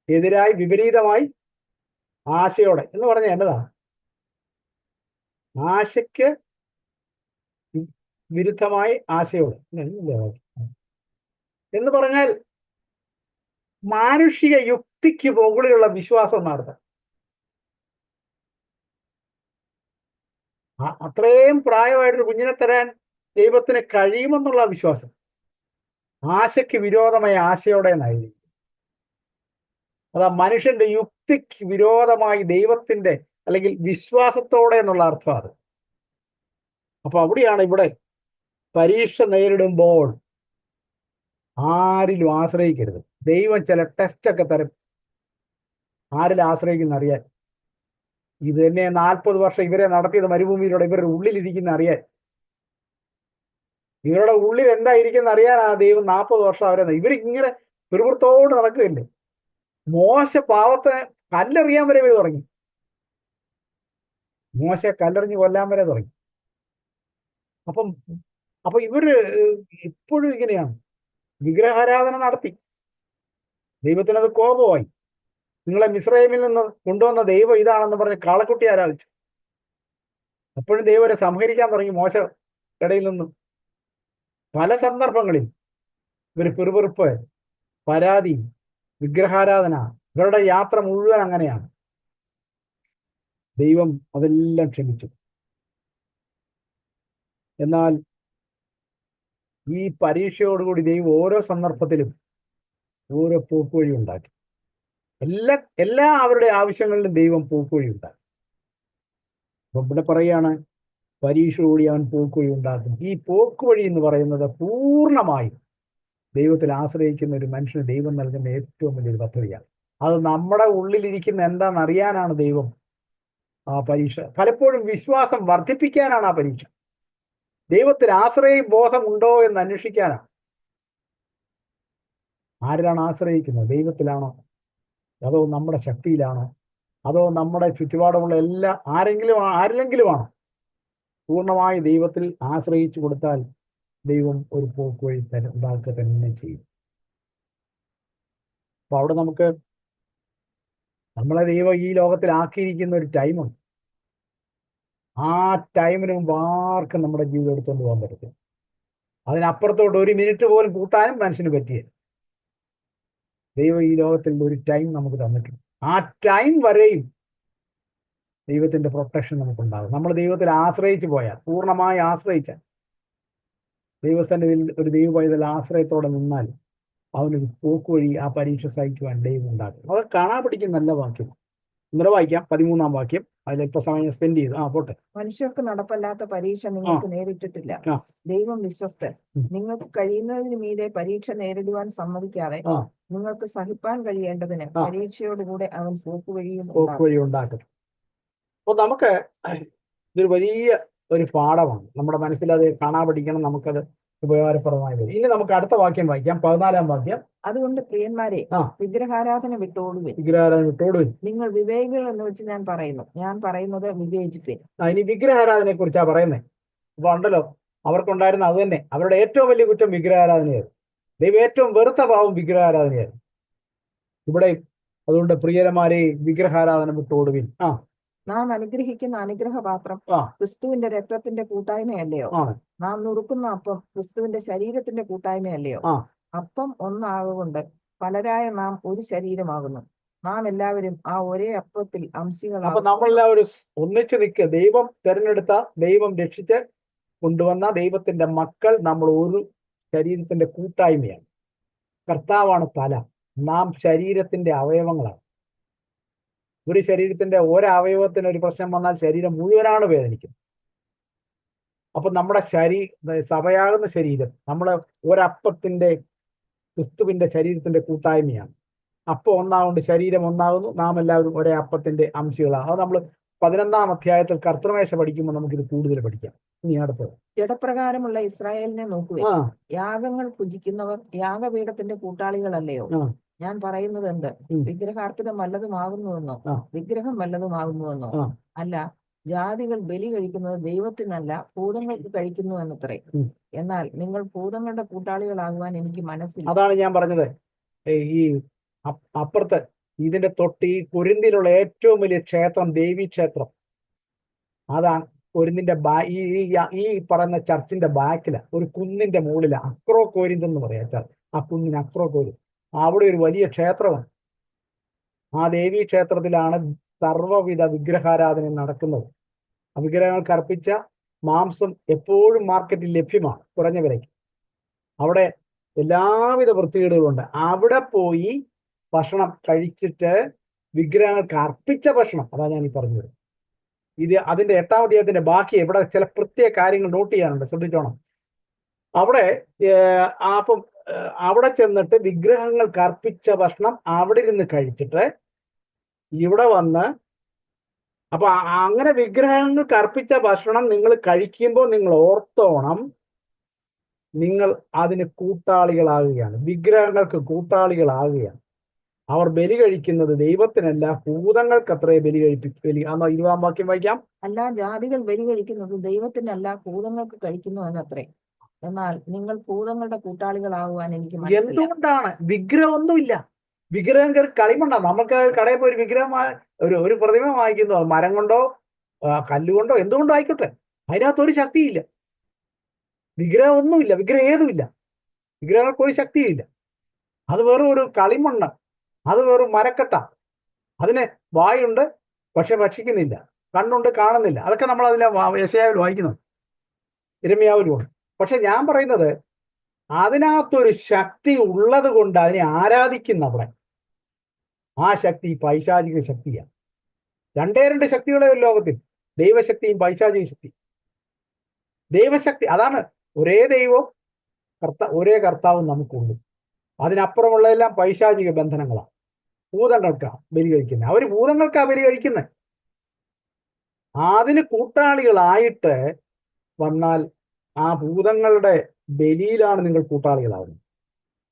എതിരായി, വിപരീതമായി, ആശയോടെ എന്ന് പറഞ്ഞ എന്നതാ? ആശയ്ക്ക് വിരുദ്ധമായി ആശയോടെ എന്ന് പറഞ്ഞാൽ മാനുഷിക യുക്തിക്ക് മുകളിലുള്ള വിശ്വാസം നടത്താം. അത്രയും പ്രായമായിട്ടൊരു കുഞ്ഞിനെ തരാൻ ദൈവത്തിന് കഴിയുമെന്നുള്ള വിശ്വാസം. ആശയ്ക്ക് വിരോധമായ ആശയോടെ എന്നായി. അതാ മനുഷ്യന്റെ യുക്തിക്ക് വിരോധമായി ദൈവത്തിന്റെ അല്ലെങ്കിൽ വിശ്വാസത്തോടെ എന്നുള്ള അർത്ഥം അത്. അപ്പൊ അവിടെയാണ് ഇവിടെ പരീക്ഷ നേരിടുമ്പോൾ ആരിലും ആശ്രയിക്കരുത്. ദൈവം ചില ടെസ്റ്റ് ഒക്കെ തരും. ആരിൽ ആശ്രയിക്കുന്ന അറിയാൻ. ഇത് തന്നെ 40 വർഷം ഇവരെ നടത്തിയത് മരുഭൂമിയിലൂടെ ഇവരുടെ ഉള്ളിലിരിക്കുന്ന അറിയാൻ. ഇവരുടെ ഉള്ളിൽ എന്താ ഇരിക്കുന്ന അറിയാനാണ് ദൈവം 40 വർഷം അവരെ. ഇവരിങ്ങനെ പിറുപുറത്തോട് നടക്കുകയല്ലേ. മോശ പാവത്തെ കല്ലെറിയാൻ വരെ ഇവർ തുടങ്ങി. മോശ കല്ലെറിഞ്ഞ് കൊല്ലാൻ വരെ തുടങ്ങി. അപ്പൊ ഇവര് ഇപ്പോഴും ഇങ്ങനെയാണ്. വിഗ്രഹാരാധന നടത്തി. ദൈവത്തിനത് കോപമായി. നിങ്ങളെ മിസ്രൈമിൽ നിന്ന് കൊണ്ടുവന്ന ദൈവം ഇതാണെന്ന് പറഞ്ഞ് കാളക്കുട്ടി ആരാധിച്ചു. അപ്പോഴും ദൈവം അവരെ സംഹരിക്കാൻ തുടങ്ങി. മോശ ഇടയിൽ നിന്നും പല സന്ദർഭങ്ങളിൽ ഇവർ പിറുപിറുപ്പ്, പരാതി, വിഗ്രഹാരാധന, ഇവരുടെ യാത്ര മുഴുവൻ അങ്ങനെയാണ്. ദൈവം അതെല്ലാം ക്ഷമിച്ചു. എന്നാൽ ഈ പരീക്ഷയോടുകൂടി ദൈവം ഓരോ സന്ദർഭത്തിലും ഓരോ പോക്കുവഴി ഉണ്ടാക്കി. എല്ലാ അവരുടെ ആവശ്യങ്ങളിലും ദൈവം പോക്കുവഴി ഉണ്ടാക്കി. അപ്പൊ ഇവിടെ പറയാണ്, പരീക്ഷ കൂടി അവൻ പോക്കുവഴി ഉണ്ടാക്കും. ഈ പോക്കുവഴി എന്ന് പറയുന്നത് പൂർണ്ണമായും ദൈവത്തിൽ ആശ്രയിക്കുന്ന ഒരു മനുഷ്യന് ദൈവം നൽകുന്ന ഏറ്റവും വലിയൊരു പദ്ധതിയാണ്. അത് നമ്മുടെ ഉള്ളിലിരിക്കുന്ന എന്താണെന്ന് അറിയാനാണ് ദൈവം ആ പരീക്ഷ. പലപ്പോഴും വിശ്വാസം വർദ്ധിപ്പിക്കാനാണ് ആ പരീക്ഷ. ദൈവത്തിൽ ആശ്രയ ബോധമുണ്ടോ എന്ന് അന്വേഷിക്കാനാണ്. ആരിലാണ് ആശ്രയിക്കുന്നത്? ദൈവത്തിലാണോ? അതോ നമ്മുടെ ശക്തിയിലാണോ? അതോ നമ്മുടെ ചുറ്റുപാടുമുള്ള ആരിലെങ്കിലുമാണോ? പൂർണ്ണമായി ദൈവത്തിൽ ആശ്രയിച്ചു കൊടുത്താൽ ദൈവം ഒരു പോക്കുവഴി ഉണ്ടാക്കുക തന്നെ ചെയ്യും. അപ്പൊ അവിടെ നമ്മളെ ദൈവം ഈ ലോകത്തിൽ ആക്കിയിരിക്കുന്ന ഒരു ടൈമുണ്ട്. ആ ടൈമിന് മുമ്പ് ആർക്കും നമ്മുടെ ജീവിതം എടുത്തുകൊണ്ട് പോകാൻ പറ്റത്തില്ല. അതിനപ്പുറത്തോട്ട് ഒരു മിനിറ്റ് പോലും കൂട്ടാനും മനുഷ്യന് പറ്റിയില്ല. ദൈവം ഈ ലോകത്തിൽ ഒരു ടൈം നമുക്ക് തന്നിട്ടുണ്ട്. ആ ടൈം വരെയും ദൈവത്തിന്റെ പ്രൊട്ടക്ഷൻ നമുക്കുണ്ടാകും. നമ്മൾ ദൈവത്തിൽ ആശ്രയിച്ചു പോയാൽ, പൂർണ്ണമായി ആശ്രയിച്ചാൽ, ദൈവസന്നിധിയിൽ ഒരു ദൈവ പൈതൽ ആശ്രയത്തോടെ നിന്നാൽ അവനൊരു പോക്കുവഴി ആ പരീക്ഷ സഹിക്കുവാൻ ദൈവം ഉണ്ടാക്കും. അത് കാണാൻ പിടിക്കുന്ന നല്ല വാക്യം. ഇന്നലെ വായിക്കാം 13-ാം വാക്യം. അതിലിപ്പോ സമയം സ്പെൻഡ് ചെയ്തു. പോട്ടെ. മനുഷ്യർക്ക് നടപ്പല്ലാത്ത പരീക്ഷ നിങ്ങൾക്ക് നേരിട്ടിട്ടില്ല. ദൈവം വിശ്വസ്തൻ. നിങ്ങൾക്ക് കഴിയുന്നതിന് മീതെ പരീക്ഷ നേരിടുവാൻ സമ്മതിക്കാതെ നിങ്ങൾക്ക് സഹിപ്പാൻ കഴിയേണ്ടതിന് പരീക്ഷയോടുകൂടെ അവൻ പോക്കുവഴി ഉണ്ടാക്കും. അപ്പൊ നമുക്ക് ഇതൊരു വലിയ ഒരു പാഠമാണ്. നമ്മുടെ മനസ്സിൽ അത് കാണാൻ പഠിക്കണം. നമുക്കത് ഉപകാരപ്രദമായി വരും. ഇനി നമുക്ക് അടുത്ത വാക്യം വായിക്കാം, 14-ാം വാക്യം. അതുകൊണ്ട് പ്രിയന്മാരെ, വിഗ്രഹാരാധന വിട്ടോടുവിൻ. നിങ്ങൾ വിവേകികൾ എന്ന് വെച്ച് ഞാൻ പറയുന്നത് വിവേചിപ്പിൻ. ഇനി വിഗ്രഹാരാധനയെ കുറിച്ചാണ് പറയുന്നത്. അപ്പൊ ഉണ്ടല്ലോ, അവർക്കുണ്ടായിരുന്ന അത് തന്നെ. അവരുടെ ഏറ്റവും വലിയ കുറ്റം വിഗ്രഹാരാധനയായിരുന്നു. ദൈവം ഏറ്റവും വെറുത്ത പാവം വിഗ്രഹാരാധനയായിരുന്നു. ഇവിടെ അതുകൊണ്ട് പ്രിയരന്മാരെ, വിഗ്രഹാരാധന വിട്ടോടുവിൻ. നാം അനുഗ്രഹിക്കുന്ന അനുഗ്രഹപാത്രം ക്രിസ്തുവിന്റെ രക്തത്തിന്റെ കൂട്ടായ്മയല്ലയോ? നാം നുറുക്കുന്ന അപ്പം ക്രിസ്തുവിന്റെ ശരീരത്തിന്റെ കൂട്ടായ്മയല്ലയോ? അപ്പം ഒന്നാകൊണ്ട് പലരായ നാം ഒരു ശരീരമാകുന്നു. നാം എല്ലാവരും ആ ഒരേ അപ്പത്തിൽ അംശികളാണ്. അപ്പൊ നമ്മളെല്ലാവരും ഒന്നിച്ചു നിൽക്കുക. ദൈവം തെരഞ്ഞെടുത്ത, ദൈവം രക്ഷിച്ച് കൊണ്ടുവന്ന ദൈവത്തിന്റെ മക്കൾ നമ്മൾ ഒരു ശരീരത്തിന്റെ കൂട്ടായ്മയാണ്. കർത്താവാണ് തല, നാം ശരീരത്തിന്റെ അവയവങ്ങളാണ്. ഒരു ശരീരത്തിന്റെ ഒരവയവത്തിന് ഒരു പ്രശ്നം വന്നാൽ ശരീരം മുഴുവനാണ് വേദനിക്കുന്നത്. അപ്പൊ നമ്മുടെ സഭയാകുന്ന ശരീരം നമ്മളെ ഒരപ്പത്തിന്റെ, ക്രിസ്തുവിന്റെ ശരീരത്തിന്റെ കൂട്ടായ്മയാണ്. അപ്പം ഒന്നാകൊണ്ട് ശരീരം ഒന്നാകുന്നു. നാം എല്ലാവരും ഒരേ അപ്പത്തിന്റെ അംശികളാണ്. അത് നമ്മൾ 11-ാം അധ്യായത്തിൽ കർത്തൃമേശ പഠിക്കുമ്പോൾ നമുക്കിത് കൂടുതൽ പഠിക്കാം. ഇനി അടുത്തത്, ജഡപ്രകാരമുള്ള ഇസ്രായേലിനെ നോക്കുക. യാഗങ്ങൾ പൂജിക്കുന്നവർ യാഗപീഠത്തിന്റെ കൂട്ടാളികളല്ലയോ? ഞാൻ പറയുന്നത് എന്ത്? വിഗ്രഹാർപ്പിതം വല്ലതുമാകുന്നുവെന്നോ വിഗ്രഹം വല്ലതുമാകുന്നുവെന്നോ? അല്ല, ജാതികൾ ബലി കഴിക്കുന്നത് ദൈവത്തിനല്ല ഭൂതങ്ങൾക്ക് കഴിക്കുന്നു എന്നത്രേ. എന്നാൽ നിങ്ങൾ ഭൂതങ്ങളുടെ കൂട്ടാളികളാകുവാൻ എനിക്ക് മനസ്സില്ല. അതാണ് ഞാൻ പറഞ്ഞത്. ഈ അപ്പുറത്ത് ഇതിന്റെ തൊട്ട് ഈ കൊരിന്തിലുള്ള ഏറ്റവും വലിയ ക്ഷേത്രം, ദേവീ ക്ഷേത്രം, അതാണ് കൊരിന്തിന്റെ ഈ പറയുന്ന ചർച്ചിന്റെ ബാക്കില ഒരു കുന്നിന്റെ മുകളില അക്രോ കോരിന്ത് എന്ന് പറയാം. ആ കുന്നിന് അക്രോ കോരിന്ത്, അവിടെ ഒരു വലിയ ക്ഷേത്രമാണ്. ആ ദേവീ ക്ഷേത്രത്തിലാണ് സർവ്വവിധ വിഗ്രഹാരാധന നടക്കുന്നത്. ആ വിഗ്രഹങ്ങൾക്ക് അർപ്പിച്ച മാംസം എപ്പോഴും മാർക്കറ്റിൽ ലഭ്യമാണ്, കുറഞ്ഞ വിലയ്ക്ക്. അവിടെ എല്ലാവിധ വൃത്തികേടുകളുണ്ട്. അവിടെ പോയി ഭക്ഷണം കഴിച്ചിട്ട് വിഗ്രഹങ്ങൾക്ക് അർപ്പിച്ച ഭക്ഷണം, അതാണ് ഞാൻ ഈ പറഞ്ഞത്. അതിന്റെ 8-ാം അധ്യായത്തിന്റെ ബാക്കി ഇവിടെ ചില പ്രത്യേക കാര്യങ്ങൾ നോട്ട് ചെയ്യാനുണ്ട്, ശ്രദ്ധിച്ചോണം. അപ്പം അവിടെ ചെന്നിട്ട് വിഗ്രഹങ്ങൾക്ക് അർപ്പിച്ച ഭക്ഷണം അവിടെ ഇരുന്ന് കഴിച്ചിട്ട് ഇവിടെ വന്ന്, അപ്പൊ അങ്ങനെ വിഗ്രഹങ്ങൾക്ക് അർപ്പിച്ച ഭക്ഷണം നിങ്ങൾ കഴിക്കുമ്പോൾ നിങ്ങൾ ഓർത്തോണം, നിങ്ങൾ അതിന് കൂട്ടാളികളാകുകയാണ്, വിഗ്രഹങ്ങൾക്ക് കൂട്ടാളികളാകുകയാണ്. അവർ ബലി കഴിക്കുന്നത് ദൈവത്തിനല്ല ഭൂതങ്ങൾക്ക് അത്രേ ബലി കഴിപ്പിക്കും. 20-ാം വാക്യം വായിക്കാം. അല്ല, ജാതികൾ ബലി കഴിക്കുന്നത് ദൈവത്തിനല്ല ഭൂതങ്ങൾക്ക് കഴിക്കുന്നു എന്നത്രേ. എന്നാൽ നിങ്ങൾ ഭൂതങ്ങളുടെ കൂട്ടാളികളാകുവാൻ എനിക്ക് മനസ്സിലായി. എന്തുകൊണ്ടാണ്? വിഗ്രഹമൊന്നുമില്ല. വിഗ്രഹം കയറി കളിമണ്ണ. നമുക്ക് കടയിൽ പോയി ഒരു വിഗ്രഹം, ഒരു പ്രതിമ വാങ്ങിക്കുന്നു, മരം കൊണ്ടോ കല്ലുകൊണ്ടോ എന്തുകൊണ്ടോ ആയിക്കോട്ടെ, അതിനകത്തൊരു ശക്തിയില്ല. വിഗ്രഹം ഒന്നുമില്ല, വിഗ്രഹം ഏതുമില്ല, വിഗ്രഹങ്ങൾക്ക് ഒരു ശക്തിയില്ല. അത് വെറും ഒരു കളിമണ്ണ്. അത് വെറും മരക്കട്ട. അതിന് വായുണ്ട്, പക്ഷെ ഭക്ഷിക്കുന്നില്ല. കണ്ണുണ്ട്, കാണുന്നില്ല. അതൊക്കെ നമ്മൾ അതിലെ യെശയ്യാവിൽ വായിക്കുന്നു, യിരെമ്യാവിലുമുണ്ട്. പക്ഷെ ഞാൻ പറയുന്നത്, അതിനകത്തൊരു ശക്തി ഉള്ളത് കൊണ്ട് അതിനെ ആരാധിക്കുന്നവിടെ. ആ ശക്തി പൈശാചിക ശക്തിയാണ്. രണ്ട് ശക്തികളെ ഒരു ലോകത്തിൽ, ദൈവശക്തിയും പൈശാചിക ശക്തി. ദൈവശക്തി അതാണ്, ഒരേ ദൈവവും ഒരേ കർത്താവും നമുക്കുണ്ട്. അതിനപ്പുറമുള്ളതെല്ലാം പൈശാചിക ബന്ധനങ്ങളാണ്. ഭൂതങ്ങൾക്കാണ് ബലി കഴിക്കുന്നത്. അവർ ഭൂതങ്ങൾക്കാണ് ബലി കഴിക്കുന്നത്. അതിന് കൂട്ടാളികളായിട്ട് വന്നാൽ ആ ഭൂതങ്ങളുടെ ബലിയിലാണ് നിങ്ങൾ കൂട്ടാളികളാകുന്നത്.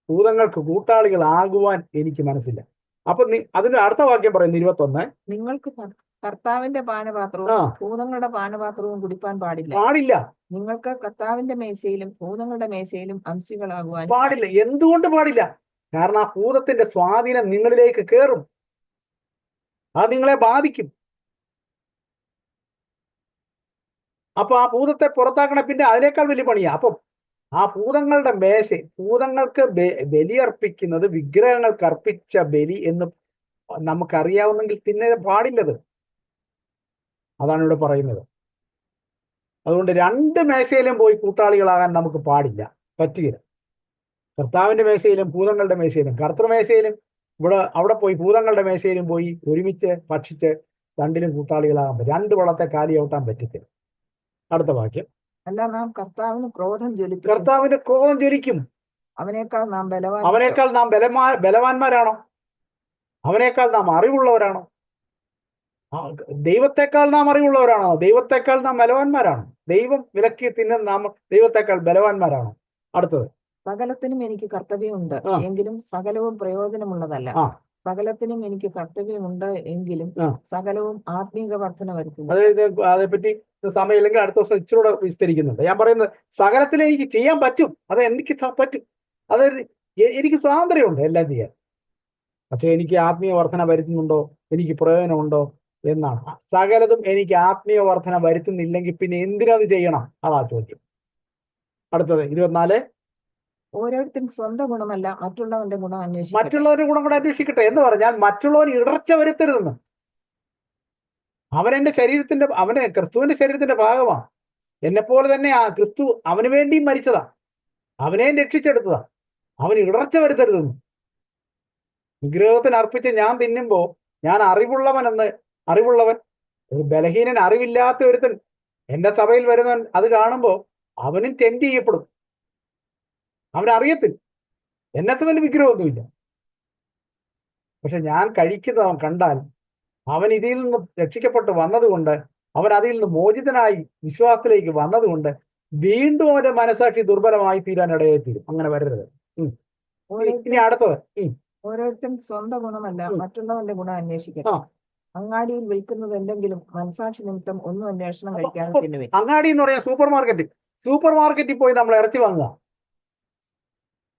ഭൂതങ്ങൾക്ക് കൂട്ടാളികളാകുവാൻ എനിക്ക് മനസ്സില്ല. അപ്പൊ അതിന് അടുത്ത വാക്യം പറയുന്നു 21, നിങ്ങൾക്ക് കർത്താവിന്റെ പാനപാത്രവും ഭൂതങ്ങളുടെ പാനപാത്രവും കുടിപ്പാൻ പാടില്ല. നിങ്ങൾക്ക് കർത്താവിന്റെ മേശയിലും ഭൂതങ്ങളുടെ മേശയിലും അംശികളാകുവാൻ പാടില്ല. എന്തുകൊണ്ട് പാടില്ല? കാരണം ആ ഭൂതത്തിന്റെ സ്വാധീനം നിങ്ങളിലേക്ക് കയറും. അത് നിങ്ങളെ ബാധിക്കും. അപ്പൊ ആ ഭൂതത്തെ പുറത്താക്കണ പിന്നെ അതിനേക്കാൾ വലിയ പണിയാ. അപ്പം ആ ഭൂതങ്ങളുടെ ഭൂതങ്ങൾക്ക് ബലിയർപ്പിക്കുന്നത് വിഗ്രഹങ്ങൾക്ക് അർപ്പിച്ച ബലി എന്ന് നമുക്കറിയാവുന്നെങ്കിൽ തിന്നെ പാടില്ലത്. അതാണ് ഇവിടെ പറയുന്നത്. അതുകൊണ്ട് രണ്ട് മേശയിലും പോയി കൂട്ടാളികളാകാൻ നമുക്ക് പാടില്ല, പറ്റുകയില്ല. കർത്താവിന്റെ മേശയിലും ഭൂതങ്ങളുടെ മേശയിലും, കർത്തൃമേശയിലും അവിടെ പോയി ഭൂതങ്ങളുടെ മേശയിലും പോയി ഒരുമിച്ച് ഭക്ഷിച്ച് രണ്ടിലും കൂട്ടാളികളാകാൻ പറ്റും. രണ്ട് വള്ളത്തെ കാലിയാവട്ടാൻ പറ്റത്തില്ല. അടുത്ത വാക്യം, അല്ല നാം കർത്താവിന് ക്രോധം ജ്വലിക്കും. കർത്താവിന്റെ ക്രോധം ജ്വലിക്കും. അവനേക്കാൾ നാം ബലവാന്മാരാണോ? അവനേക്കാൾ നാം അറിവുള്ളവരാണോ? ദൈവത്തെക്കാൾ നാം അറിവുള്ളവരാണോ? ദൈവത്തെക്കാൾ നാം ബലവാന്മാരാണോ? ദൈവം വിലക്കി തിന്നുന്ന നാം ദൈവത്തെക്കാൾ ബലവാന്മാരാണോ? അടുത്തത്, സകലത്തിനും എനിക്ക് കർത്തവ്യമുണ്ട്, എങ്കിലും സകലവും പ്രയോജനമുള്ളതല്ല. സകലത്തിനും എനിക്ക് കർത്തവ്യമുണ്ട്, എങ്കിലും സകലവും ആത്മീക വർധന വരുത്തുന്നു. അതായത് അതേപ്പറ്റി സമയമില്ലെങ്കിൽ അടുത്ത ദിവസം ഇച്ചിരൂടെ വിസ്തരിക്കുന്നുണ്ട്. ഞാൻ പറയുന്നത്, സകലത്തിൽ എനിക്ക് ചെയ്യാൻ പറ്റും, അത് എനിക്ക് പറ്റും. അതായത് എനിക്ക് സ്വാതന്ത്ര്യമുണ്ട് എല്ലാം ചെയ്യാൻ. പക്ഷെ എനിക്ക് ആത്മീയ വർധന വരുത്തുന്നുണ്ടോ, എനിക്ക് പ്രയോജനമുണ്ടോ എന്നാണ്. സകലതും എനിക്ക് ആത്മീയ വർധന വരുത്തുന്നില്ലെങ്കിൽ പിന്നെ എന്തിനത് ചെയ്യണം? അതാ ചോദ്യം. അടുത്തത് 24, ഓരോരുത്തരും സ്വന്തം ഗുണമല്ല മറ്റുള്ളവന്റെ ഗുണം അന്വേഷിക്കും. മറ്റുള്ളവരുടെ ഗുണം കൂടെ അന്വേഷിക്കട്ടെ എന്ന് പറഞ്ഞാൽ മറ്റുള്ളവർ ഇടർച്ച വരുത്തരുതെന്ന്. അവനെന്റെ ശരീരത്തിന്റെ, അവന് ക്രിസ്തുവിന്റെ ശരീരത്തിന്റെ ഭാഗമാണ്. എന്നെപ്പോലെ തന്നെ ആ ക്രിസ്തു അവന് വേണ്ടിയും മരിച്ചതാ, അവനെയും രക്ഷിച്ചെടുത്തതാ. അവന് ഇടർച്ച വരുത്തരുതെന്ന്. വിഗ്രഹത്തിന് അർപ്പിച്ച് ഞാൻ തിന്നുമ്പോ ഞാൻ അറിവുള്ളവൻ ഒരു ബലഹീനൻ, അറിവില്ലാത്ത ഒരുത്തൻ എന്റെ സഭയിൽ വരുന്നവൻ അത് കാണുമ്പോ അവനും ടെൻഡ് ചെയ്യപ്പെടും. അവനറിയത്തില്ല, എന്നെ സഭയിൽ വിഗ്രഹമൊന്നുമില്ല. പക്ഷെ ഞാൻ കഴിക്കുന്നത് അവൻ കണ്ടാൽ അവൻ ഇതിൽ നിന്ന് രക്ഷിക്കപ്പെട്ട് വന്നതുകൊണ്ട്, അവൻ അതിൽ നിന്ന് മോചിതനായി വിശ്വാസത്തിലേക്ക് വന്നതുകൊണ്ട് വീണ്ടും അവന്റെ മനസാക്ഷി ദുർബലമായി തീരാനിടയായി തീരും. അങ്ങനെ വരരുത്. ഇനി അടുത്തത്, ഓരോരുത്തരും സ്വന്തം ഗുണമല്ല മറ്റുള്ളവന്റെ ഗുണം അന്വേഷിക്കണം. അങ്ങാടിയിൽ വിൽക്കുന്നത് എന്തെങ്കിലും മനസാക്ഷി നിമിത്തം ഒന്നും അന്വേഷണം കഴിക്കാതെ തിന്നുവേ. അങ്ങാടി എന്ന് പറയാൻ സൂപ്പർ മാർക്കറ്റിൽ പോയി നമ്മൾ ഇറച്ചി വാങ്ങുക.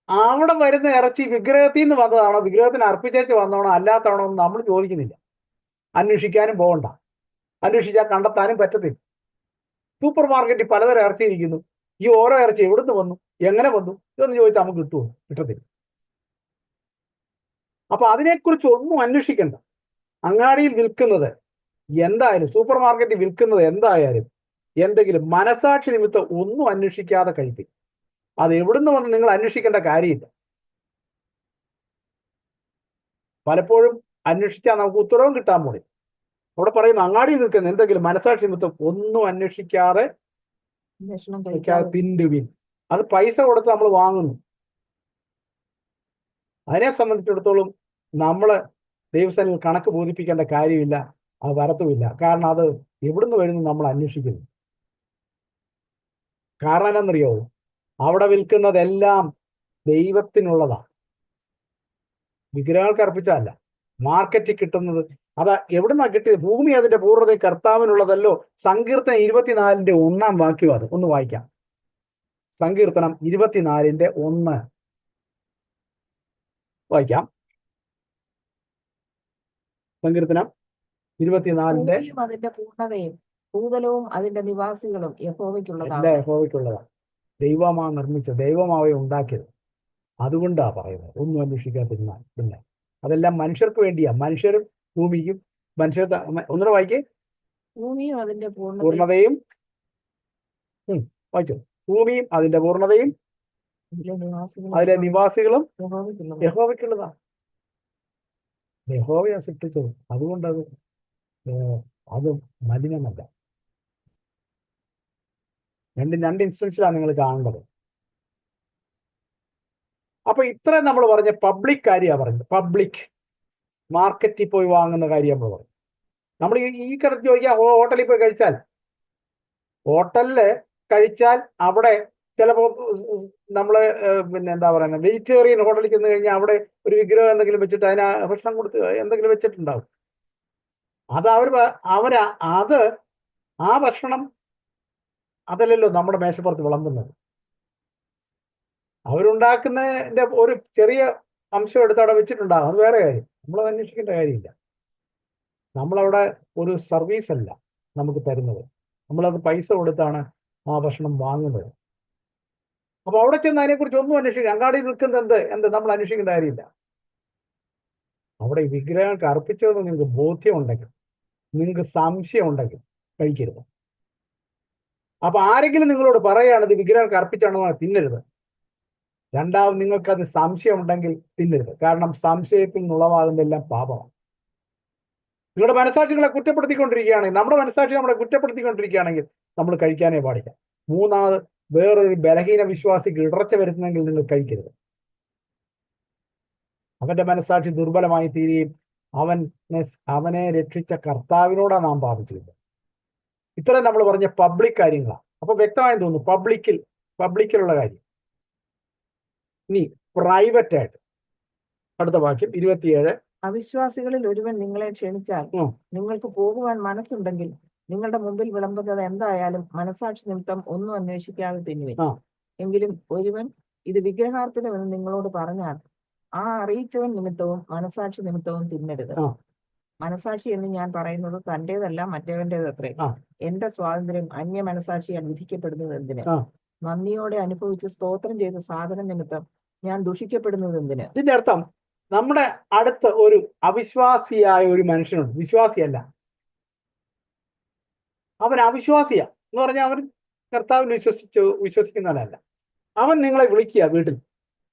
അവിടെ വരുന്ന ഇറച്ചി വിഗ്രഹത്തിൽ നിന്ന് വന്നതാണോ, വിഗ്രഹത്തിന് അർപ്പിച്ചേച്ച് വന്നതാണോ അല്ലാത്തതാണോ എന്ന് നമ്മൾ ചോദിക്കുന്നില്ല. അന്വേഷിക്കാനും പോകണ്ട, അന്വേഷിച്ചാൽ കണ്ടെത്താനും പറ്റത്തില്ല. സൂപ്പർ മാർക്കറ്റിൽ പലതരം ഇറച്ചി ഇരിക്കുന്നു. ഈ ഓരോ ഇറച്ചി എവിടുന്ന് വന്നു, എങ്ങനെ വന്നു, ഇതൊന്നും ചോദിച്ചാൽ നമുക്ക് കിട്ടുമോ? കിട്ടത്തില്ല. അപ്പൊ അതിനെക്കുറിച്ച് ഒന്നും അന്വേഷിക്കണ്ട. അങ്ങാടിയിൽ വിൽക്കുന്നത് എന്തായാലും, സൂപ്പർ മാർക്കറ്റിൽ വിൽക്കുന്നത് എന്തായാലും എന്തെങ്കിലും മനസാക്ഷി നിമിത്തം ഒന്നും അന്വേഷിക്കാതെ കഴിപ്പിക്കും. അത് എവിടുന്ന് വന്ന് നിങ്ങൾ അന്വേഷിക്കേണ്ട കാര്യമില്ല. പലപ്പോഴും അന്വേഷിച്ചാൽ നമുക്ക് ഉത്തരവും കിട്ടാൻ പോണില്ല. അവിടെ പറയുന്ന അങ്ങാടിയിൽ നിൽക്കുന്ന എന്തെങ്കിലും മനസാക്ഷി നിമിത്തം ഒന്നും അന്വേഷിക്കാതെ തിന്നുവിൻ. അത് പൈസ കൊടുത്ത് നമ്മൾ വാങ്ങുന്നു. അതിനെ സംബന്ധിച്ചിടത്തോളം നമ്മള് ദൈവസേനയിൽ കണക്ക് ബോധിപ്പിക്കേണ്ട കാര്യമില്ല, അത് വരത്തുമില്ല. കാരണം അത് എവിടുന്ന് വരുന്നു നമ്മൾ അന്വേഷിക്കുന്നു. കാരണം എന്നറിയോ, അവിടെ വിൽക്കുന്നതെല്ലാം ദൈവത്തിനുള്ളതാണ്, വിഗ്രഹങ്ങൾക്ക് അർപ്പിച്ചതല്ല. മാർക്കറ്റിൽ കിട്ടുന്നത് അതാ എവിടുന്നാ കിട്ടിയത്? ഭൂമി അതിന്റെ പൂർണ്ണത കർത്താവിനുള്ളതല്ലോ. സങ്കീർത്തനം 24:1 വാക്യം അത് ഒന്ന് വായിക്കാം. സങ്കീർത്തനം 24:1 വായിക്കാം. സങ്കീർത്തനം 24 അതിന്റെ പൂർണ്ണതയും ഭൂതലവും അതിന്റെ നിവാസികളും യഹോവയ്ക്കുള്ളതാണ്. യഹോവയ്ക്കുള്ളതാണ്. ദൈവമാ നിർമ്മിച്ച, ദൈവമാവെ ഉണ്ടാക്കിയത്. അതുകൊണ്ടാ പറയുന്നത് ഒന്നും അന്വേഷിക്കാതിരുന്നാൽ. പിന്നെ അതെല്ലാം മനുഷ്യർക്ക് വേണ്ടിയാ. മനുഷ്യരും ഭൂമിക്കും മനുഷ്യർ ഒന്നുകൂടെ വായിക്കേ. ഭൂമിയും അതിന്റെ പൂർണ്ണതയും വായിച്ചു. ഭൂമിയും അതിന്റെ പൂർണ്ണതയും അതിലെ നിവാസികളും യഹോവയ്ക്കുള്ളതാ. യഹോവയാ സൃഷ്ടിച്ചത്. അതുകൊണ്ടത് അത് മലിനമല്ല. രണ്ട് ഇൻസ്റ്റൻസിലാണ് നിങ്ങൾ കാണേണ്ടത്. അപ്പൊ ഇത്ര നമ്മൾ പറഞ്ഞ പബ്ലിക് കാര്യമാണ് പറഞ്ഞത്. പബ്ലിക് മാർക്കറ്റിൽ പോയി വാങ്ങുന്ന കാര്യം നമ്മൾ പറഞ്ഞു. നമ്മൾ ഈ കിടത്ത് ചോദിക്കാം, ഹോട്ടലിൽ പോയി കഴിച്ചാൽ, ഹോട്ടലില് കഴിച്ചാൽ അവിടെ ചിലപ്പോൾ നമ്മള് പിന്നെ എന്താ പറയുന്നത്, വെജിറ്റേറിയൻ ഹോട്ടലിൽ ചെന്ന് കഴിഞ്ഞാൽ അവിടെ ഒരു വിഗ്രഹം എന്തെങ്കിലും വെച്ചിട്ട് അതിന് ഭക്ഷണം കൊടുത്ത് എന്തെങ്കിലും വെച്ചിട്ടുണ്ടാവും. അത് അത് ആ ഭക്ഷണം അതല്ലല്ലോ നമ്മുടെ മേശപ്പുറത്ത് വിളമ്പുന്നത്. അവരുണ്ടാക്കുന്നതിന്റെ ഒരു ചെറിയ അംശം എടുത്ത് അവിടെ വെച്ചിട്ടുണ്ടാകും. അത് വേറെ കാര്യം, നമ്മളത് അന്വേഷിക്കേണ്ട കാര്യമില്ല. നമ്മളവിടെ ഒരു സർവീസ് അല്ല നമുക്ക് തരുന്നത്, നമ്മളത് പൈസ കൊടുത്താണ് ആ ഭക്ഷണം വാങ്ങുന്നത്. അപ്പൊ അവിടെ ചെന്ന് അതിനെക്കുറിച്ച് ഒന്നും അന്വേഷിക്കുക, അങ്ങാടി നിൽക്കുന്നത് എന്ത് നമ്മൾ അന്വേഷിക്കേണ്ട കാര്യമില്ല. അവിടെ വിഗ്രഹങ്ങൾക്ക് അർപ്പിച്ചതെന്ന് നിങ്ങൾക്ക് ബോധ്യം ഉണ്ടെങ്കിൽ, നിങ്ങൾക്ക് സംശയം ഉണ്ടെങ്കിൽ കഴിക്കരുത്. അപ്പൊ ആരെങ്കിലും നിങ്ങളോട് പറയുകയാണ് ഇത് വിഗ്രഹങ്ങൾക്ക് അർപ്പിച്ചാണോ, തിന്നരുത്. രണ്ടാമത് നിങ്ങൾക്കത് സംശയം ഉണ്ടെങ്കിൽ തിന്നരുത്. കാരണം സംശയത്തിൽ നിന്നുളവാകുന്നതെല്ലാം പാപമാണ്. നിങ്ങളുടെ മനസാക്ഷികളെ കുറ്റപ്പെടുത്തിക്കൊണ്ടിരിക്കുകയാണെങ്കിൽ, നമ്മുടെ മനസാക്ഷി നമ്മളെ കുറ്റപ്പെടുത്തിക്കൊണ്ടിരിക്കുകയാണെങ്കിൽ നമ്മൾ കഴിക്കാനേ പാടില്ല. മൂന്നാമത് വേറൊരു ബലഹീന വിശ്വാസിക്ക് ഇടർച്ച വരുത്തുന്നെങ്കിൽ നിങ്ങൾ കഴിക്കരുത്. അവന്റെ മനസാക്ഷി ദുർബലമായി തീരുകയും അവനെ രക്ഷിച്ച കർത്താവിനോടാണ് നാം പാപിച്ചിരുന്നത്. ഇത്രയും നമ്മൾ പറഞ്ഞ പബ്ലിക് കാര്യങ്ങളാണ്. അപ്പൊ വ്യക്തമായി തോന്നുന്നു പബ്ലിക്കിലുള്ള കാര്യം. ഇനി പ്രൈവറ്റ് ആയിട്ട് അടുത്ത വാക്യം 27. അവിശ്വാസികളിൽ ഒരുവൻ നിങ്ങളെ ക്ഷണിച്ചാൽ നിങ്ങൾക്ക് പോകുവാൻ മനസ്സുണ്ടെങ്കിൽ നിങ്ങളുടെ മുമ്പിൽ വിളമ്പുന്നത് എന്തായാലും മനസാക്ഷി നിമിത്തം ഒന്നും അന്വേഷിക്കാതെ തിന്നുവിൻ. എങ്കിലും ഒരുവൻ ഇത് വിഗ്രഹാർപ്പണമെന്ന് നിങ്ങളോട് പറഞ്ഞാൽ ആ അറിയിച്ചവൻ നിമിത്തവും മനസാക്ഷി നിമിത്തവും തിന്നരുത്. മനസാക്ഷി എന്ന് ഞാൻ പറയുന്നത് തന്റേതല്ല മറ്റവന്റേതത്രേ. എന്റെ സ്വാതന്ത്ര്യം അന്യ മനസാക്ഷിയാൽ വിധിക്കപ്പെടുന്നത് എന്തിന്? നന്ദിയോടെ അനുഭവിച്ച് സ്തോത്രം ചെയ്ത സാധന നിമിത്തം ഞാൻ ദുഷിക്കപ്പെടുന്നത് എന്തിന്? ഇതിന്റെ അർത്ഥം, നമ്മുടെ അടുത്ത് ഒരു അവിശ്വാസിയായ ഒരു മനുഷ്യനുണ്ട്. വിശ്വാസിയല്ല, അവൻ അവിശ്വാസിയാ എന്ന് പറഞ്ഞാൽ അവൻ കർത്താവിൽ വിശ്വസിക്കുന്നവനല്ല. അവൻ നിങ്ങളെ വിളിക്കുക, വീട്ടിൽ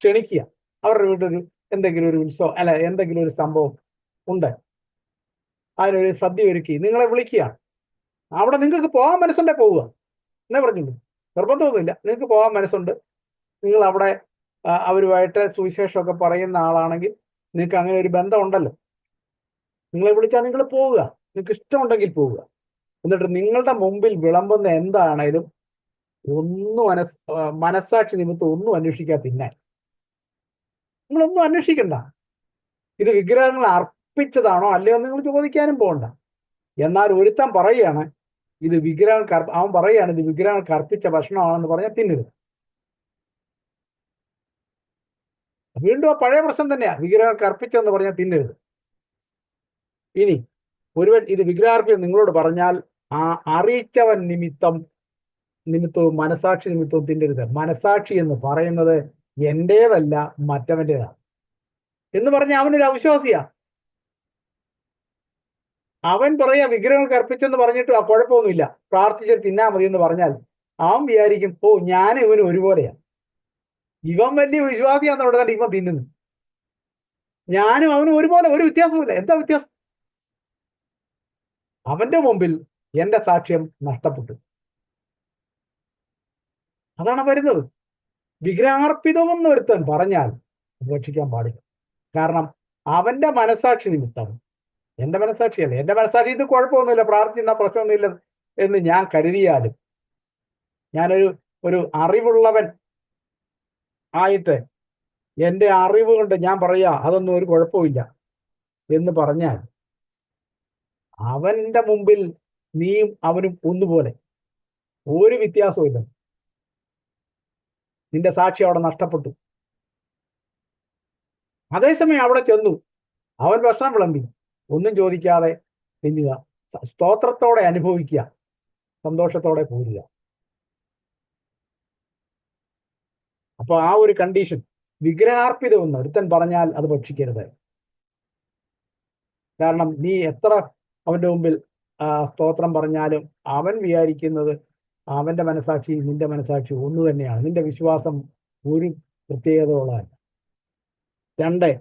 ക്ഷണിക്കുക. അവരുടെ വീട്ടിൽ എന്തെങ്കിലും ഒരു ഉത്സവം അല്ല എന്തെങ്കിലും ഒരു സംഭവം ഉണ്ട്, അതിനൊരു സദ്യ ഒരുക്കി നിങ്ങളെ വിളിക്കുകയാണ്. അവിടെ നിങ്ങൾക്ക് പോകാൻ മനസ്സുണ്ടെ പോവുക എന്നേ പറഞ്ഞുള്ളൂ. നിർബന്ധമൊന്നുമില്ല. നിങ്ങൾക്ക് പോകാൻ മനസ്സുണ്ട്, നിങ്ങൾ അവിടെ അവരുമായിട്ട് സുവിശേഷമൊക്കെ പറയുന്ന ആളാണെങ്കിൽ നിങ്ങൾക്ക് അങ്ങനെ ഒരു ബന്ധം ഉണ്ടല്ലോ, നിങ്ങളെ വിളിച്ചാൽ നിങ്ങൾ പോവുക, നിങ്ങൾക്ക് ഇഷ്ടമുണ്ടെങ്കിൽ പോവുക. എന്നിട്ട് നിങ്ങളുടെ മുമ്പിൽ വിളമ്പുന്ന എന്താണേലും ഒന്നും മനസ്സാക്ഷി നിമിത്തം ഒന്നും അന്വേഷിക്കാതെ തിന്നാൻ. നിങ്ങളൊന്നും അന്വേഷിക്കണ്ട. ഇത് വിഗ്രഹങ്ങൾ അർപ്പിച്ചതാണോ അല്ലയോ നിങ്ങൾ ചോദിക്കാനും പോകണ്ട. എന്നാൽ ഒരുത്തൻ പറയുകയാണ് ഇത് അവൻ പറയുകയാണ് ഇത് വിഗ്രഹങ്ങൾക്ക് അർപ്പിച്ച ഭക്ഷണമാണെന്ന് പറഞ്ഞാൽ തിന്നരുത്. വീണ്ടും ആ പഴയ പ്രശ്നം തന്നെയാ, വിഗ്രഹങ്ങൾക്ക് അർപ്പിച്ചെന്ന് പറഞ്ഞാൽ തിന്നരുത്. ഇനി ഒരുവൻ ഇത് വിഗ്രഹാർപ്പിച്ചെന്ന് നിങ്ങളോട് പറഞ്ഞാൽ ആ അറിയിച്ചവൻ നിമിത്തവും മനസാക്ഷി നിമിത്തവും തിന്നരുത്. മനസാക്ഷി എന്ന് പറയുന്നത് എന്റേതല്ല മറ്റവൻ്റെതാണ് എന്ന് പറഞ്ഞ അവനൊരു അവിശ്വാസിയാ. അവൻ പറയാ വിഗ്രഹങ്ങൾക്ക് അർപ്പിച്ചെന്ന് പറഞ്ഞിട്ട് ആ കുഴപ്പമൊന്നുമില്ല, പ്രാർത്ഥിച്ചിട്ട് തിന്നാ മതി എന്ന് പറഞ്ഞാൽ അവൻ വിചാരിക്കും ഞാനും ഇവനും ഒരുപോലെയാ, ഇവൻ വലിയ വിശ്വാസിയാന്ന് പറഞ്ഞാൽ ഇവൻ തിന്നുന്നു, ഞാനും അവനും ഒരുപോലെ, ഒരു വ്യത്യാസമില്ല. എന്താ വ്യത്യാസം? അവന്റെ മുമ്പിൽ എന്റെ സാക്ഷ്യം നഷ്ടപ്പെട്ടു. അതാണ് വരുന്നത്. വിഗ്രഹാർപ്പിതമെന്ന് ഒരുത്തൻ പറഞ്ഞാൽ ഉപേക്ഷിക്കാൻ പാടില്ല. കാരണം അവന്റെ മനസാക്ഷി നിമിത്തം, എന്റെ മനസാക്ഷിയല്ല, എന്റെ മനസാക്ഷി ഇത് കുഴപ്പമൊന്നുമില്ല, പ്രാർത്ഥിക്കുന്ന പ്രശ്നമൊന്നുമില്ല എന്ന് ഞാൻ കരുതിയാലും, ഞാനൊരു അറിവുള്ളവൻ ആയിട്ട് എൻ്റെ അറിവ് കൊണ്ട് ഞാൻ പറയാ അതൊന്നും ഒരു കുഴപ്പമില്ല എന്ന് പറഞ്ഞാൽ അവന്റെ മുമ്പിൽ നീയും അവനും ഒന്നുപോലെ, ഒരു വ്യത്യാസവും ഇല്ല. നിന്റെ സാക്ഷി അവിടെ നഷ്ടപ്പെട്ടു. അതേസമയം അവിടെ ചെന്നു അവൻ ഭക്ഷണം വിളമ്പി, ഒന്നും ചോദിക്കാതെ തിന്നുക, സ്തോത്രത്തോടെ അനുഭവിക്കുക, സന്തോഷത്തോടെ പോരുക. അപ്പൊ ആ ഒരു കണ്ടീഷൻ, വിഗ്രഹാർപ്പിതമെന്ന് ഒരുത്തൻ പറഞ്ഞാൽ അത് ഭക്ഷിക്കരുത്. കാരണം നീ എത്ര അവന്റെ മുമ്പിൽ സ്തോത്രം പറഞ്ഞാലും അവൻ വിചാരിക്കുന്നത്, അവന്റെ മനസാക്ഷി നിന്റെ മനസാക്ഷി ഒന്ന് തന്നെയാണ്. നിന്റെ വിശ്വാസം ഒരു പ്രത്യേകതയുള്ളതല്ല. 2,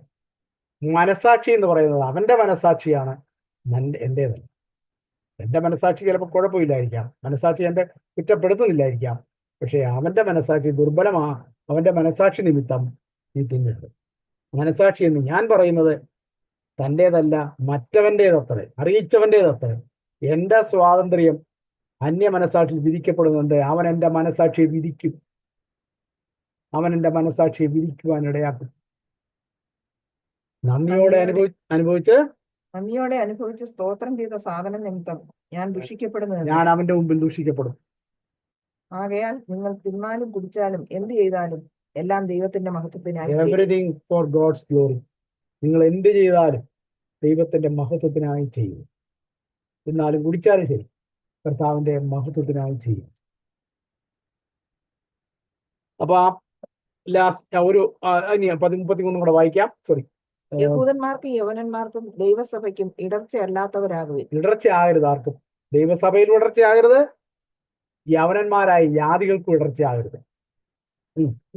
മനസാക്ഷി എന്ന് പറയുന്നത് അവന്റെ മനസാക്ഷിയാണ്, എൻ്റേതല്ല. എൻ്റെ മനസാക്ഷി ചിലപ്പോൾ കുഴപ്പമില്ലായിരിക്കാം, മനസാക്ഷി എൻ്റെ കുറ്റപ്പെടുത്തുന്നില്ലായിരിക്കാം, പക്ഷേ അവന്റെ മനസാക്ഷി ദുർബലമാ. അവന്റെ മനസാക്ഷി നിമിത്തം നീ തിന്നിട്ട്. മനസാക്ഷി എന്ന് ഞാൻ പറയുന്നത് തൻ്റേതല്ല, മറ്റവൻ്റേതത്രേ, അറിയിച്ചവൻ്റേതത്രേ. എൻ്റെ സ്വാതന്ത്ര്യം അന്യ മനസാക്ഷിയിൽ വിധിക്കപ്പെടുന്നുണ്ട്. അവൻ എൻ്റെ മനസാക്ഷിയെ വിധിക്കും. അവൻ എൻ്റെ മനസാക്ഷിയെ വിധിക്കുവാൻ ഇടയാക്കും. നന്ദിയോടെ അനുഭവിച്ച് സ്തോത്രം ചെയ്ത സാധനം നിമിത്തം ഞാൻ ദുഷിക്കപ്പെടുന്നത്, ഞാൻ അവന്റെ മുമ്പിൽ ദുഷിക്കപ്പെടും. ആകയാൽ നിങ്ങൾ തിന്നാലും കുടിച്ചാലും എന്ത് ചെയ്താലും എല്ലാം ദൈവത്തിന്റെ മഹത്വത്തിനായി. Everything for God's glory. നിങ്ങൾ എന്ത് ചെയ്താലും ദൈവത്തിന്റെ മഹത്വത്തിനായി ചെയ്യും. തിന്നാലും കുടിച്ചാലും ശരി, കർത്താവിന്റെ മഹത്വത്തിനായി ചെയ്യും. അപ്പൊ ആ ലാസ്റ്റ് ഒരു 33 കൂടെ വായിക്കാം. സോറി. യഹൂദന്മാർക്കും യവനന്മാർക്കും ദൈവസഭയ്ക്കും ഇടർച്ചയല്ലാത്തവരാകുവിൻ. ഇടർച്ചയാകരുത് ആർക്കും. ദൈവസഭയിൽ ഇടർച്ചയാകരുത്, യവനന്മാരായി ജാതികൾക്കും ഇടർച്ചയാകരുത്.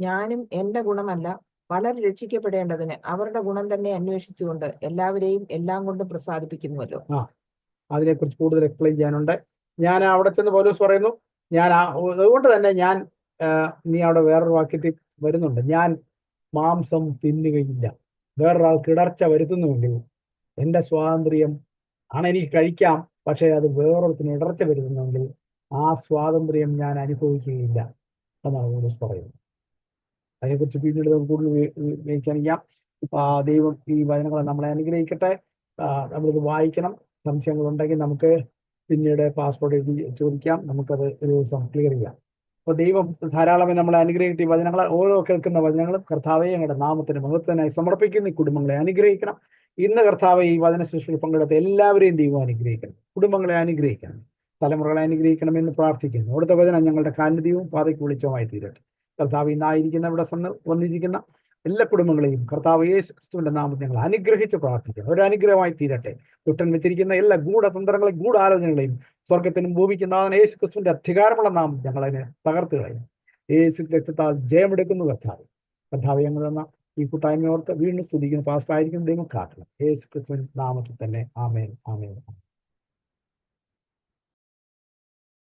ഞാനും എന്റെ ഗുണമല്ല, പലർ രക്ഷിക്കപ്പെടേണ്ടതിന് അവരുടെ ഗുണം തന്നെ അന്വേഷിച്ചുകൊണ്ട് എല്ലാവരെയും എല്ലാം കൊണ്ടും പ്രസാദിപ്പിക്കുന്നുവല്ലോ. അതിനെക്കുറിച്ച് കൂടുതൽ എക്സ്പ്ലെയിൻ ചെയ്യാനുണ്ട്. ഞാൻ അവിടെ ചെന്ന് പൗലോസ് പറയുന്നു, ഞാൻ അതുകൊണ്ട് തന്നെ ഞാൻ നീ അവിടെ വേറൊരു വാക്യത്തിൽ വരുന്നുണ്ട്, ഞാൻ മാംസം തിന്നുകയില്ല. വേറൊരാൾക്ക് ഇടർച്ച വരുത്തുന്നുവെങ്കിൽ എൻ്റെ സ്വാതന്ത്ര്യം ആണ് എനിക്ക് കഴിക്കാം, പക്ഷേ അത് വേറൊരുത്തിന് ഇടർച്ച വരുത്തുന്നുവെങ്കിൽ ആ സ്വാതന്ത്ര്യം ഞാൻ അനുഭവിക്കുകയില്ല എന്നാണ് പൗലോസ് പറയുന്നത്. അതിനെക്കുറിച്ച് പിന്നീട് നമുക്ക് കൂടുതൽ വ്യാഖ്യാനിക്കാം. ദൈവം ഈ വചനങ്ങളെ നമ്മളെ അനുഗ്രഹിക്കട്ടെ. നമ്മളിത് വായിക്കണം. സംശയങ്ങളുണ്ടെങ്കിൽ നമുക്ക് പിന്നീട് പാസ്പോർട്ട് എഴുതി ചോദിക്കാം, നമുക്കത് ഒരു ദിവസം ക്ലിയർ ചെയ്യാം. അപ്പോൾ ദൈവം ധാരാളമായി നമ്മളെ അനുഗ്രഹിക്കട്ടെ. ഈ വചനങ്ങൾ, ഓരോ കേൾക്കുന്ന വചനങ്ങളും കർത്താവെ ഞങ്ങളുടെ നാമത്തിന് മഹത്വത്തിനായി സമർപ്പിക്കുന്ന ഈ കുടുംബങ്ങളെ അനുഗ്രഹിക്കണം. ഇന്ന് കർത്താവെ ഈ വചന ശുശ്രൂഷയിൽ പങ്കെടുത്ത എല്ലാവരെയും ദൈവം അനുഗ്രഹിക്കണം, കുടുംബങ്ങളെ അനുഗ്രഹിക്കണം, തലമുറകളെ അനുഗ്രഹിക്കണമെന്ന് പ്രാർത്ഥിക്കുന്നു. അവിടുത്തെ വചനം ഞങ്ങളുടെ കാന്തിയും പാതയ്ക്ക് വെളിച്ചമായി തീരട്ടെ. കർത്താവ് ഇന്നായിരിക്കുന്ന ഇവിടെ വന്നിരിക്കുന്ന എല്ലാ കുടുംബങ്ങളെയും കർത്താവ് യേശു ക്രിസ്തുവിന്റെ നാമത്തിൽ ഞങ്ങൾ അനുഗ്രഹിച്ച് പ്രാർത്ഥിക്കണം. ഒരു അനുഗ്രഹമായി തീരട്ടെ. ദുഷ്ടൻ വെച്ചിരിക്കുന്ന എല്ലാ ഗൂഢതന്ത്രങ്ങളെയും ഗൂഢാലോചനകളെയും സ്വർഗത്തിനും ഭൂമിക്കും നാഥൻ യേശു ക്രിസ്തുവിന്റെ അധികാരമുള്ള നാമം ഞങ്ങളതിനെ തകർത്ത് കളയും. യേശു രക്തത്താൽ ജയമെടുക്കുന്നു കർത്താവ്. കർത്താവ് ഞങ്ങൾ തന്ന ഈ കൂട്ടായ്മയോർത്ത് വീണ്ടും സ്തുതിക്കുന്ന പാസ്റ്റായിരിക്കുന്ന ദൈവം കാട്ടണം. യേശു ക്രിസ്തുവിൻ നാമത്തിൽ തന്നെ. ആമേൻ, ആമേൻ.